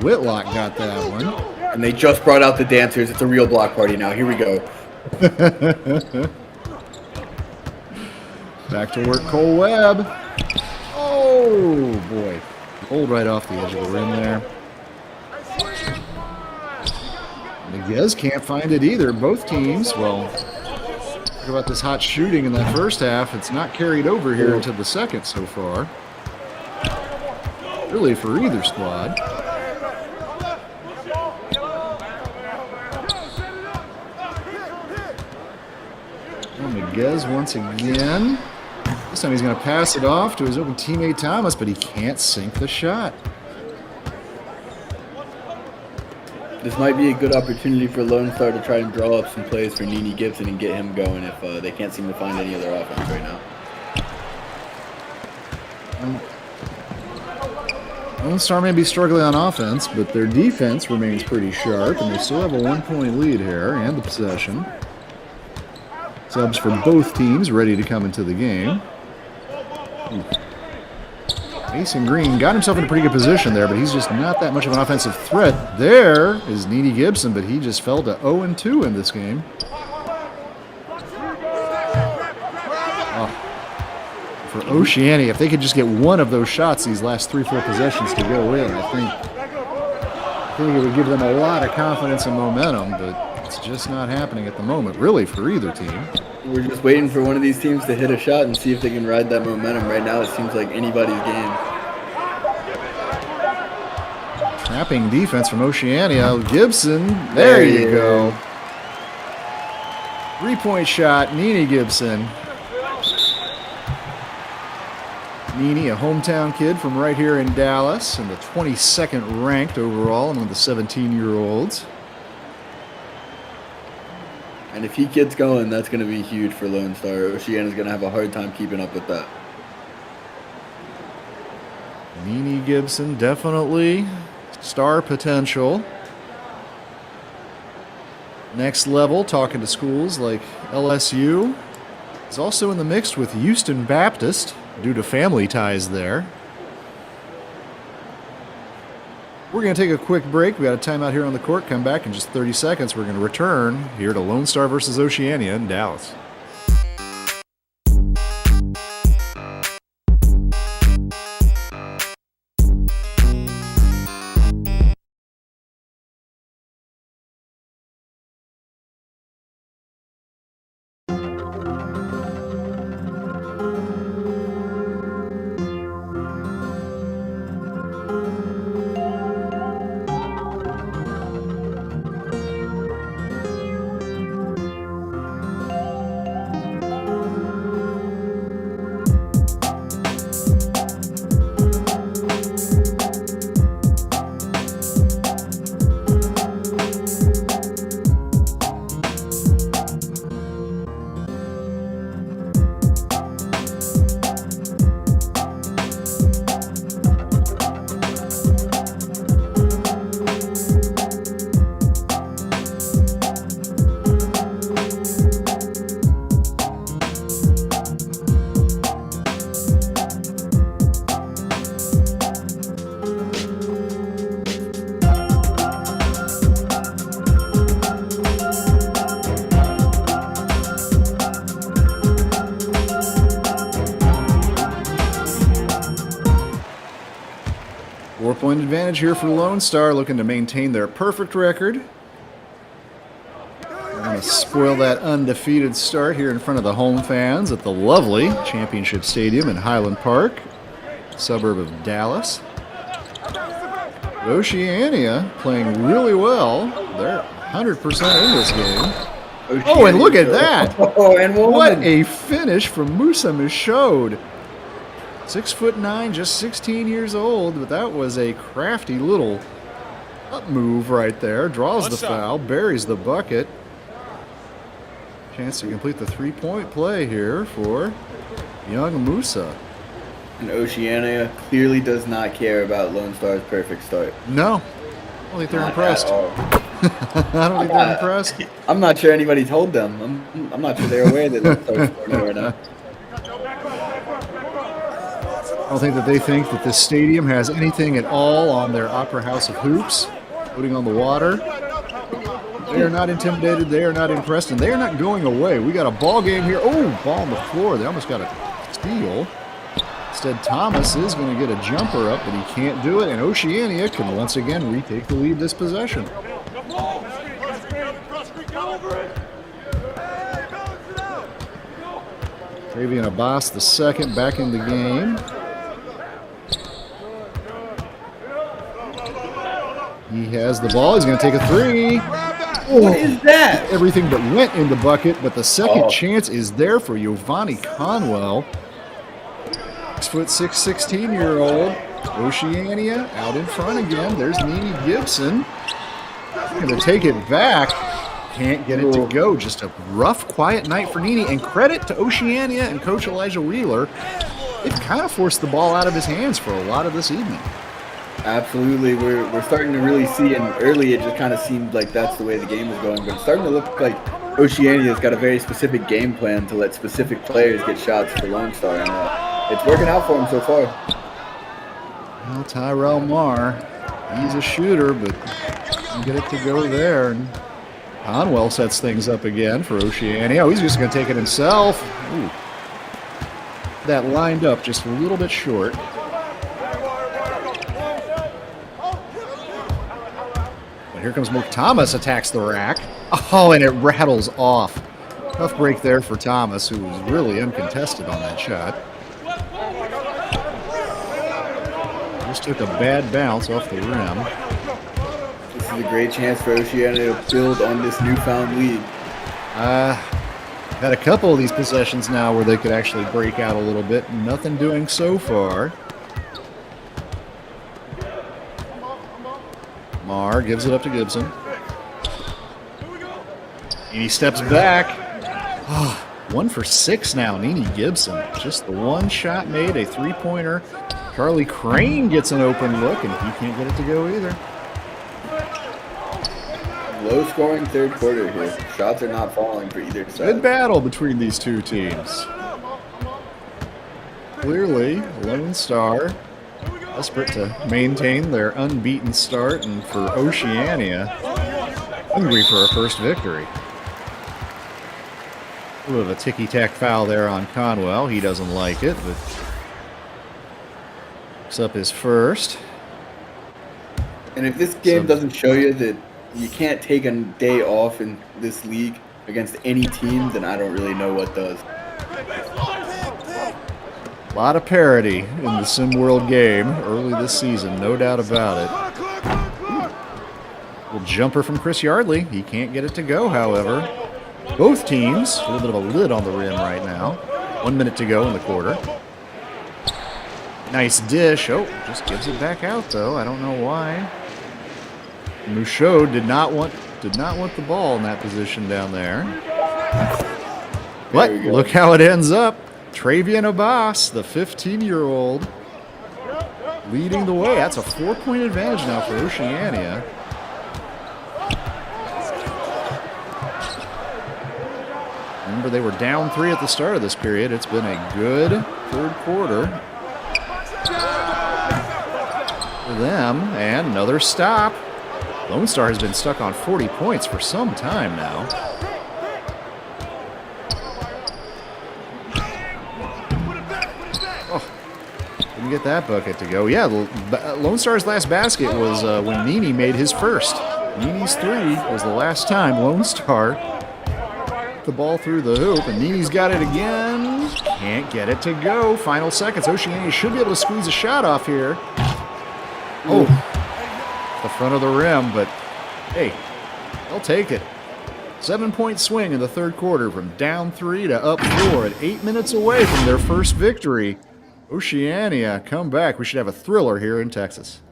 Whitlock got that one. And they just brought out the dancers. It's a real block party now. Here we go. Back to work, Cole Webb. Oh! Oh, boy. Pulled right off the edge of the rim there. Miguez can't find it either. Both teams, well, talk about this hot shooting in that first half. It's not carried over here into the second so far. Really for either squad. Well, Miguez once again. This time he's going to pass it off to his open teammate Thomas, but he can't sink the shot. This might be a good opportunity for Lonestar to try and draw up some plays for Nene Gibson and get him going if they can't seem to find any other offense right now. Lone Star may be struggling on offense, but their defense remains pretty sharp, and they still have a 1-point lead here and the possession. Subs for both teams ready to come into the game. Mason Green got himself in a pretty good position there, but he's just not that much of an offensive threat. There is Nene Gibson, but he just fell to 0-2 in this game. For Oceania, if they could just get one of those shots these last 3-4 possessions to go in, I think it would give them a lot of confidence and momentum, but it's just not happening at the moment, really, for either team. We're just waiting for one of these teams to hit a shot and see if they can ride that momentum. Right now, it seems like anybody's game. Trapping defense from Oceania. Gibson, there you go. 3-point shot, Nene Gibson. Nene, a hometown kid from right here in Dallas, and the 22nd ranked overall among the 17-year-olds. And if he gets going, that's going to be huge for Lonestar. Oceania's going to have a hard time keeping up with that. Nene Gibson, definitely star potential. Next level, talking to schools like LSU. Is also in the mix with Houston Baptist due to family ties there. We're going to take a quick break. We got a timeout here on the court. Come back in just 30 seconds. We're going to return here to Lone Star versus Oceania in Dallas. Four-point advantage here for Lone Star, looking to maintain their perfect record. They're going to spoil that undefeated start here in front of the home fans at the lovely Championship Stadium in Highland Park, suburb of Dallas. Oceania playing really well. They're 100% in this game. Oh, and look at that! Oh, and what a finish from Musa Michaud. 6'9", just 16 years old, but that was a crafty little up move right there. Draws the foul, buries the bucket. Chance to complete the three-point play here for young Musa. And Oceania clearly does not care about Lone Star's perfect start. No, I don't think they're impressed. I don't think they're impressed. I'm not sure anybody told them. I'm not sure they're aware that Lone Star's scoring right now. I don't think that they think that this stadium has anything at all on their Opera House of Hoops, floating on the water. They are not intimidated. They are not impressed, and they are not going away. We got a ball game here. Oh, ball on the floor. They almost got a steal. Instead, Thomas is going to get a jumper up, but he can't do it, and Oceania can once again retake the lead this possession. Travian Abbas, the second, back in the game. He has the ball. He's going to take a three. What is that? Everything but went in the bucket, but the second chance is there for Giovanni Conwell. 6'6", 16-year-old. Oceania out in front again. There's Nene Gibson. Going to take it back. Can't get it to go. Just a rough, quiet night for Nene. And credit to Oceania and Coach Elijah Wheeler. They've kind of forced the ball out of his hands for a lot of this evening. Absolutely. We're starting to really see, and early it just kind of seemed like that's the way the game was going, but it's starting to look like Oceania's got a very specific game plan to let specific players get shots for Lonestar, and it's working out for him so far. Well, Tyrell Marr, he's a shooter, but can get it to go there. And Conwell sets things up again for Oceania. Oh, he's just going to take it himself. Ooh. That lined up just a little bit short. But here comes Mook Thomas, attacks the rack. Oh, and it rattles off. Tough break there for Thomas, who was really uncontested on that shot. Just took a bad bounce off the rim. This is a great chance for Oceania to build on this newfound lead. Had a couple of these possessions now where they could actually break out a little bit. Nothing doing so far. Marr gives it up to Gibson. And he steps back. Oh, 1 for 6 now, Nene Gibson. Just the one shot made, a three-pointer. Charlie Crane gets an open look, and he can't get it to go either. Low-scoring third quarter here. Shots are not falling for either side. Good battle between these two teams. Clearly, Lone Star desperate to maintain their unbeaten start, and for Oceania, hungry for a first victory. A little bit of a ticky-tack foul there on Conwell. He doesn't like it, but picks up his first. And if this game doesn't show you that you can't take a day off in this league against any team, then I don't really know what does. A lot of parity in the SimWorld game early this season, no doubt about it. Little jumper from Chris Yardley. He can't get it to go, however. Both teams, a little bit of a lid on the rim right now. 1 minute to go in the quarter. Nice dish. Oh, just gives it back out, though. I don't know why. Michaud did not want the ball in that position down there. But look how it ends up. Travian Abbas, the 15-year-old, leading the way. That's a 4-point advantage now for Oceania. Remember, they were down 3 at the start of this period. It's been a good third quarter for them. And another stop. Lone Star has been stuck on 40 points for some time now. Oh, couldn't get that bucket to go. Yeah, Lone Star's last basket was when Nene made his first. Nene's 3 was the last time Lone Star the ball through the hoop, and Nene's got it again. Can't get it to go. Final seconds. Oceania should be able to squeeze a shot off here. Oh, the front of the rim, but hey, they'll take it. 7-point swing in the third quarter from down 3 to up 4 at 8 minutes away from their first victory. Oceania come back. We should have a thriller here in Texas.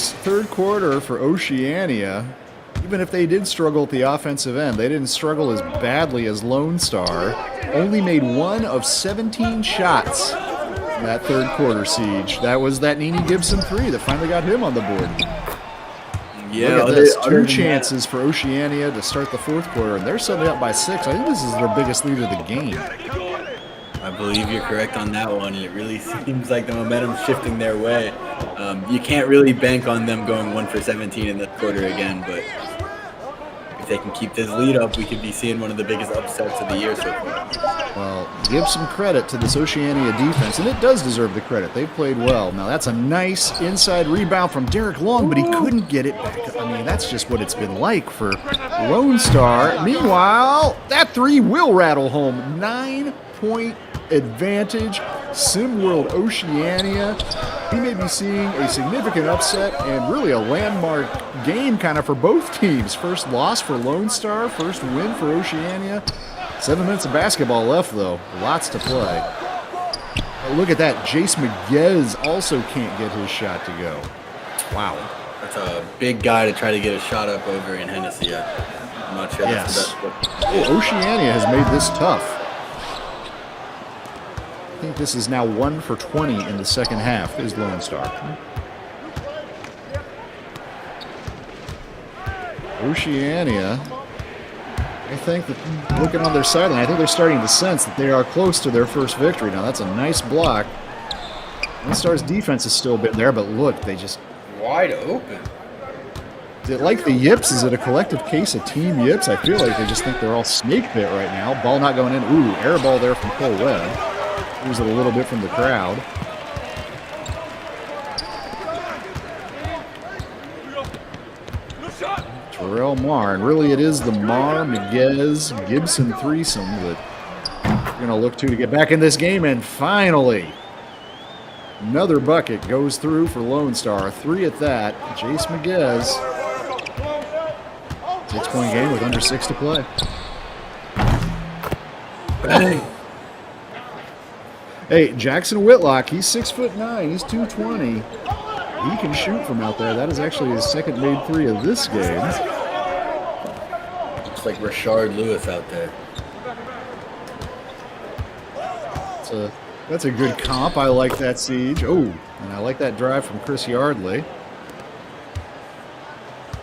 nice third quarter for Oceania. Even if they did struggle at the offensive end, they didn't struggle as badly as Lonestar. Only made 1 of 17 shots in that third quarter siege. That was that Nene Gibson 3 that finally got him on the board. Yeah, Look at this. 2 chances for Oceania to start the fourth quarter, and they're suddenly up by 6. I think this is their biggest lead of the game. I believe you're correct on that one. It really seems like the momentum's shifting their way. You can't really bank on them going 1 for 17 in the quarter again, but if they can keep this lead up, we could be seeing one of the biggest upsets of the year so far. Well, give some credit to this Oceania defense, and it does deserve the credit. They've played well. Now, that's a nice inside rebound from Derek Long, but he couldn't get it back. I mean, that's just what it's been like for Lonestar. Meanwhile, that 3 will rattle home. 9-point advantage. SimWorld Oceania. We may be seeing a significant upset and really a landmark game kind of for both teams. First loss for Lonestar, first win for Oceania. 7 minutes of basketball left, though. Lots to play. Oh, look at that. Jace Miguez also can't get his shot to go. Wow. That's a big guy to try to get a shot up over in Hennessy. I'm not sure that's the best. Oh, Oceania has made this tough. I think this is now 1 for 20 in the second half, is Lonestar. Oceania, I think that looking on their sideline, I think they're starting to sense that they are close to their first victory. Now, that's a nice block. Lonestar's defense has still been there, but look, they just... Wide open. Is it like the yips? Is it a collective case of team yips? I feel like they just think they're all snake bit right now. Ball not going in. Ooh, air ball there from Cole Webb. Lose it a little bit from the crowd. Terrell Marr, and really it is the Marr, Miguez, Gibson threesome that we're going to look to get back in this game. And finally, another bucket goes through for Lonestar. 3 at that. Jace Miguez. 6-point game with under 6 to play. Bang. Hey, Jackson Whitlock, he's 6'9", he's 220. He can shoot from out there. That is actually his second made 3 of this game. Looks like Rashard Lewis out there. That's a good comp. I like that siege. Oh, and I like that drive from Chris Yardley.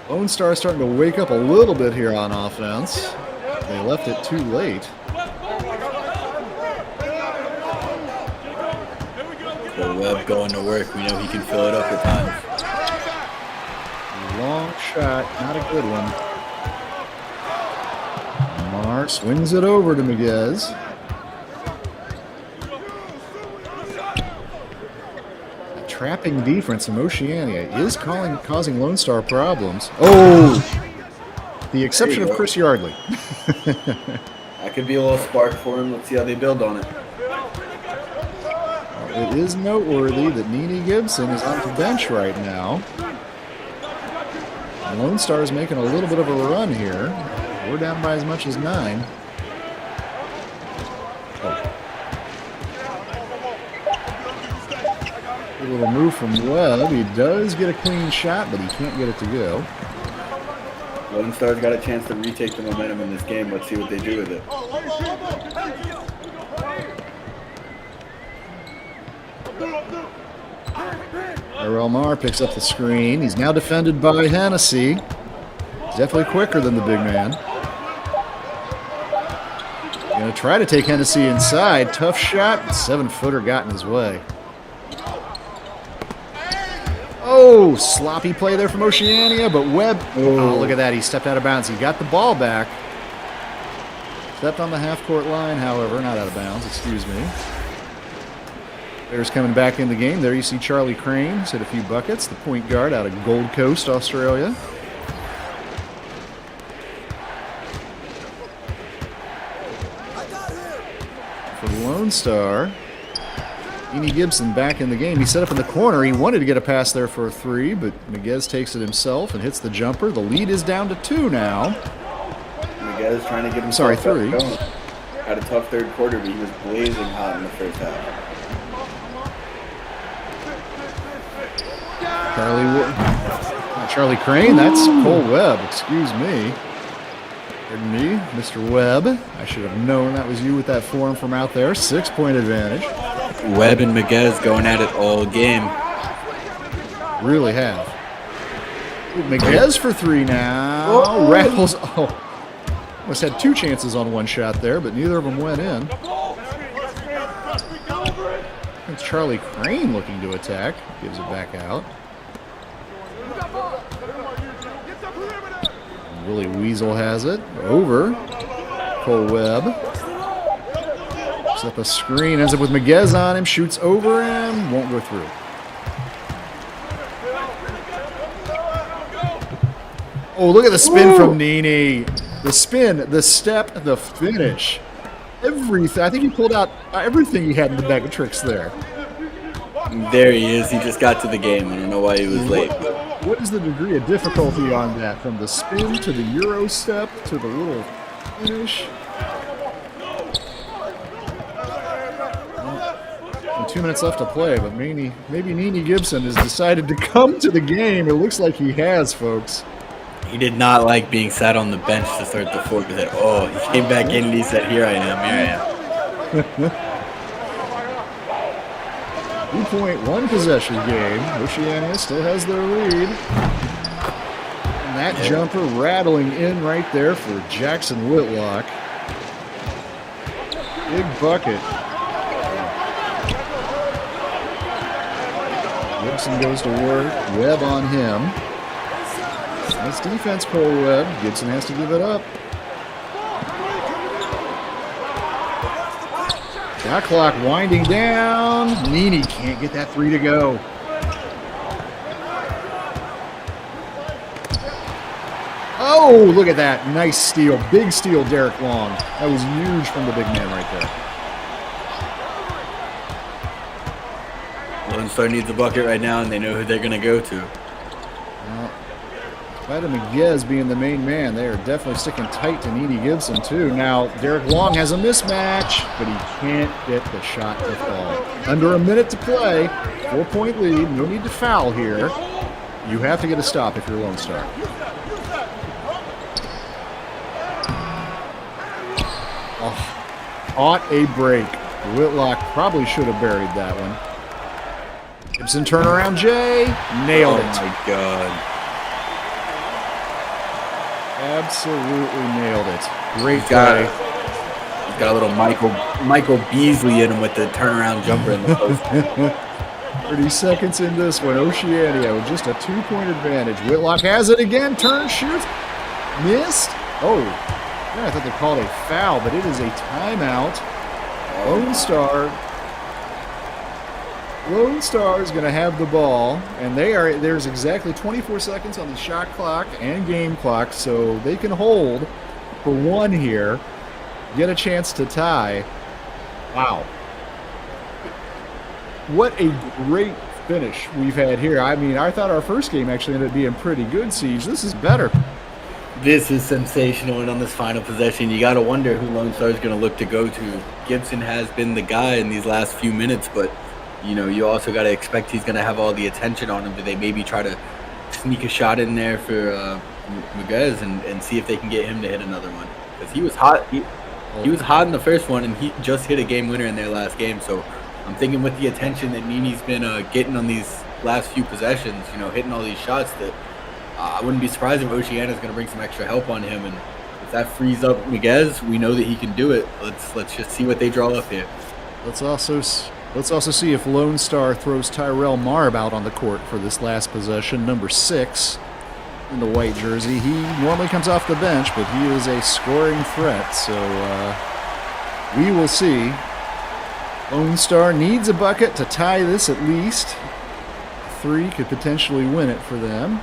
Lonestar starting to wake up a little bit here on offense. They left it too late. Webb going to work. We know he can fill it up at times. Long shot, not a good one. Marr swings it over to Miguez. A trapping defense from Oceania is causing Lonestar problems. Oh! The exception of Chris Yardley. That could be a little spark for him. Let's see how they build on it. It is noteworthy that Nene Gibson is on the bench right now. Lonestar is making a little bit of a run here. We're down by as much as 9. Oh. A little move from Webb. He does get a clean shot, but he can't get it to go. Lonestar's got a chance to retake the momentum in this game. Let's see what they do with it. Terrell Marr picks up the screen. He's now defended by Hennessy. He's definitely quicker than the big man. Going to try to take Hennessy inside. Tough shot. 7-footer got in his way. Oh, sloppy play there from Oceania, but Webb. Oh, look at that. He stepped out of bounds. He got the ball back. Stepped on the half-court line, however. Not out of bounds, excuse me. There's coming back in the game. There you see Charlie Crane. He's hit a few buckets. The point guard out of Gold Coast, Australia. For Lonestar, Nene Gibson back in the game. He set up in the corner. He wanted to get a pass there for a 3, but Miguez takes it himself and hits the jumper. The lead is down to 2 now. Miguez trying to get him. 3. Had a tough third quarter, but he was blazing hot in the first half. Charlie Crane, that's Cole Webb, excuse me. Pardon me, Mr. Webb. I should have known that was you with that form from out there. 6-point advantage. Webb and Miguez going at it all game. Really have. Ooh, Miguez for 3 now. Rattles. Oh, almost had 2 chances on one shot there, but neither of them went in. It's Charlie Crane looking to attack. Gives it back out. Willie Weasel has it. Over. Cole Webb. Puts up a screen. Ends up with Miguez on him. Shoots over him. Won't go through. Oh, look at the spin from Nini. The spin, the step, the finish. Everything. I think he pulled out everything he had in the bag of tricks there. There he is. He just got to the game. I don't know why he was late. What is the degree of difficulty on that? From the spin to the Euro step to the little finish. Well, 2 minutes left to play, but maybe Nini Gibson has decided to come to the game. It looks like he has, folks. He did not like being sat on the bench to start the fourth. He said, oh, he came back in and he said, here I am, here I am. 2.1 possession game. Oceania still has their lead. And that jumper rattling in right there for Jackson Whitlock. Big bucket. Gibson goes to work. Webb on him. Nice defense, Cole Webb. Gibson has to give it up. Shot clock winding down. Nini can't get that 3 to go. Oh, look at that. Nice steal. Big steal, Derek Long. That was huge from the big man right there. Lone Star needs a bucket right now, and they know who they're going to go to. Well, despite Miguez being the main man, they are definitely sticking tight to Nini Gibson, too. Now, Derek Long has a mismatch, but he can't get the shot to fall. Under a minute to play, 4-point lead, no need to foul here. You have to get a stop if you're Lone Star. Oh, caught a break. Whitlock probably should have buried that one. Gibson turnaround, Jay. Nailed it. Oh, my God. Absolutely nailed it. Great He's play. got a little Michael Beasley in him with the turnaround jumper in the post. 30 seconds in this one. Oceania with just a 2-point advantage. Whitlock has it again. Turn, shoots. Missed. Oh, yeah, I thought they called a foul, but it is a timeout. Lone Star is going to have the ball, and there's exactly 24 seconds on the shot clock and game clock, so they can hold for 1 here, get a chance to tie. Wow. What a great finish we've had here. I mean, I thought our first game actually ended up being pretty good, Siege. This is better. This is sensational, and on this final possession, you got to wonder who Lone Star is going to look to go to. Gibson has been the guy in these last few minutes, but you know, you also got to expect he's going to have all the attention on him. Do they maybe try to sneak a shot in there for Miguez and see if they can get him to hit another one? Because he was hot. He was hot in the first one, and he just hit a game winner in their last game. So I'm thinking with the attention that Nini's been getting on these last few possessions, you know, hitting all these shots, that I wouldn't be surprised if Oceania's going to bring some extra help on him. And if that frees up Miguez, we know that he can do it. Let's just see what they draw up here. Let's also see if Lone Star throws Tyrell Marb out on the court for this last possession, number 6 in the white jersey. He normally comes off the bench, but he is a scoring threat, so we will see. Lone Star needs a bucket to tie this at least. 3 could potentially win it for them.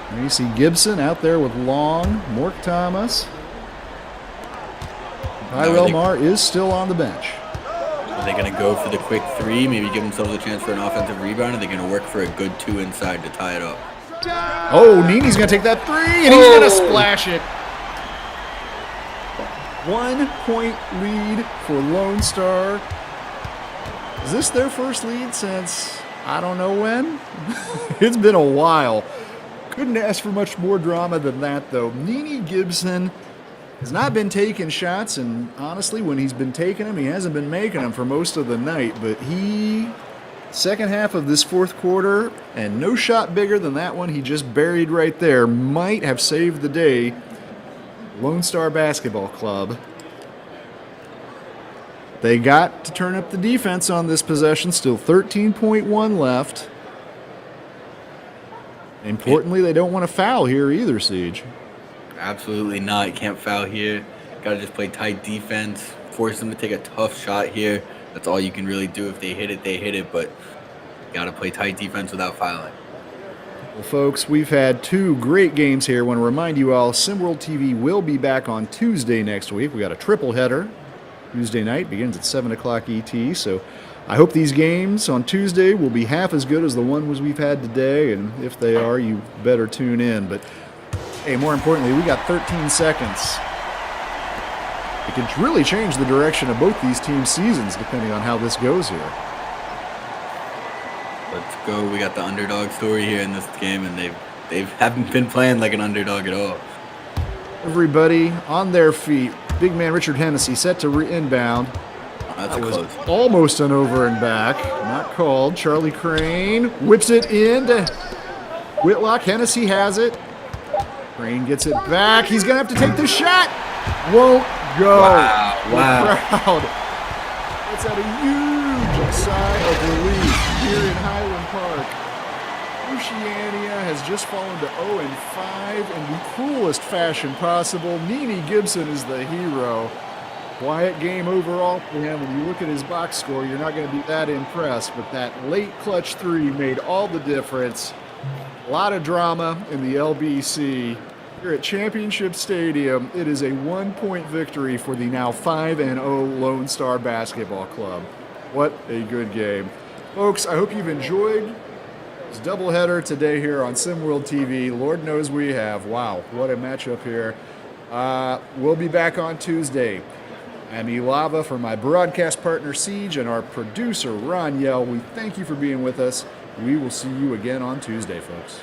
And you see Gibson out there with Long, Mork Thomas. Tyrell Marr is still on the bench. Are they going to go for the quick 3, maybe give themselves a chance for an offensive rebound? Are they going to work for a good 2 inside to tie it up? Oh, Nini's going to take that 3, and he's going to splash it. 1-point lead for Lone Star. Is this their first lead since I don't know when. It's been a while. Couldn't ask for much more drama than that, though. Nene Gibson has not been taking shots, and honestly, when he's been taking them, he hasn't been making them for most of the night. But second half of this fourth quarter, and no shot bigger than that one he just buried right there, might have saved the day. Lonestar Basketball Club. They got to turn up the defense on this possession. Still 13.1 left. Importantly, they don't want to foul here either, Siege. Absolutely not. You can't foul here. Got to just play tight defense. Force them to take a tough shot here. That's all you can really do. If they hit it, they hit it. But got to play tight defense without fouling. Well, folks, we've had two great games here. I want to remind you all, SimWorld TV will be back on Tuesday next week. We got a triple header. Tuesday night begins at 7 o'clock ET. So I hope these games on Tuesday will be half as good as the ones we've had today. And if they are, you better tune in. But hey, more importantly, we got 13 seconds. It can really change the direction of both these teams' seasons depending on how this goes here. Let's go. We got the underdog story here in this game, and they haven't been playing like an underdog at all. Everybody on their feet. Big man Richard Hennessy set to inbound. That's That was close. almost an over and back. Not called. Charlie Crane whips it into Whitlock. Hennessy has it. Crane gets it back. He's going to have to take the shot. Won't go. Wow. The crowd. It's at a huge sigh of relief here in Highland Park. Oceania has just fallen to 0-5 in the cruelest fashion possible. Nene Gibson is the hero. Quiet game overall for him. When you look at his box score, you're not going to be that impressed, but that late clutch three made all the difference. A lot of drama in the LBC. Here at Championship Stadium, it is a 1-point victory for the now 5-0 Lone Star Basketball Club. What a good game. Folks, I hope you've enjoyed this doubleheader today here on SimWorld TV. Lord knows we have. Wow, what a matchup here. We'll be back on Tuesday. I'm Elava for my broadcast partner Siege and our producer Ron Yell. We thank you for being with us. We will see you again on Tuesday, folks.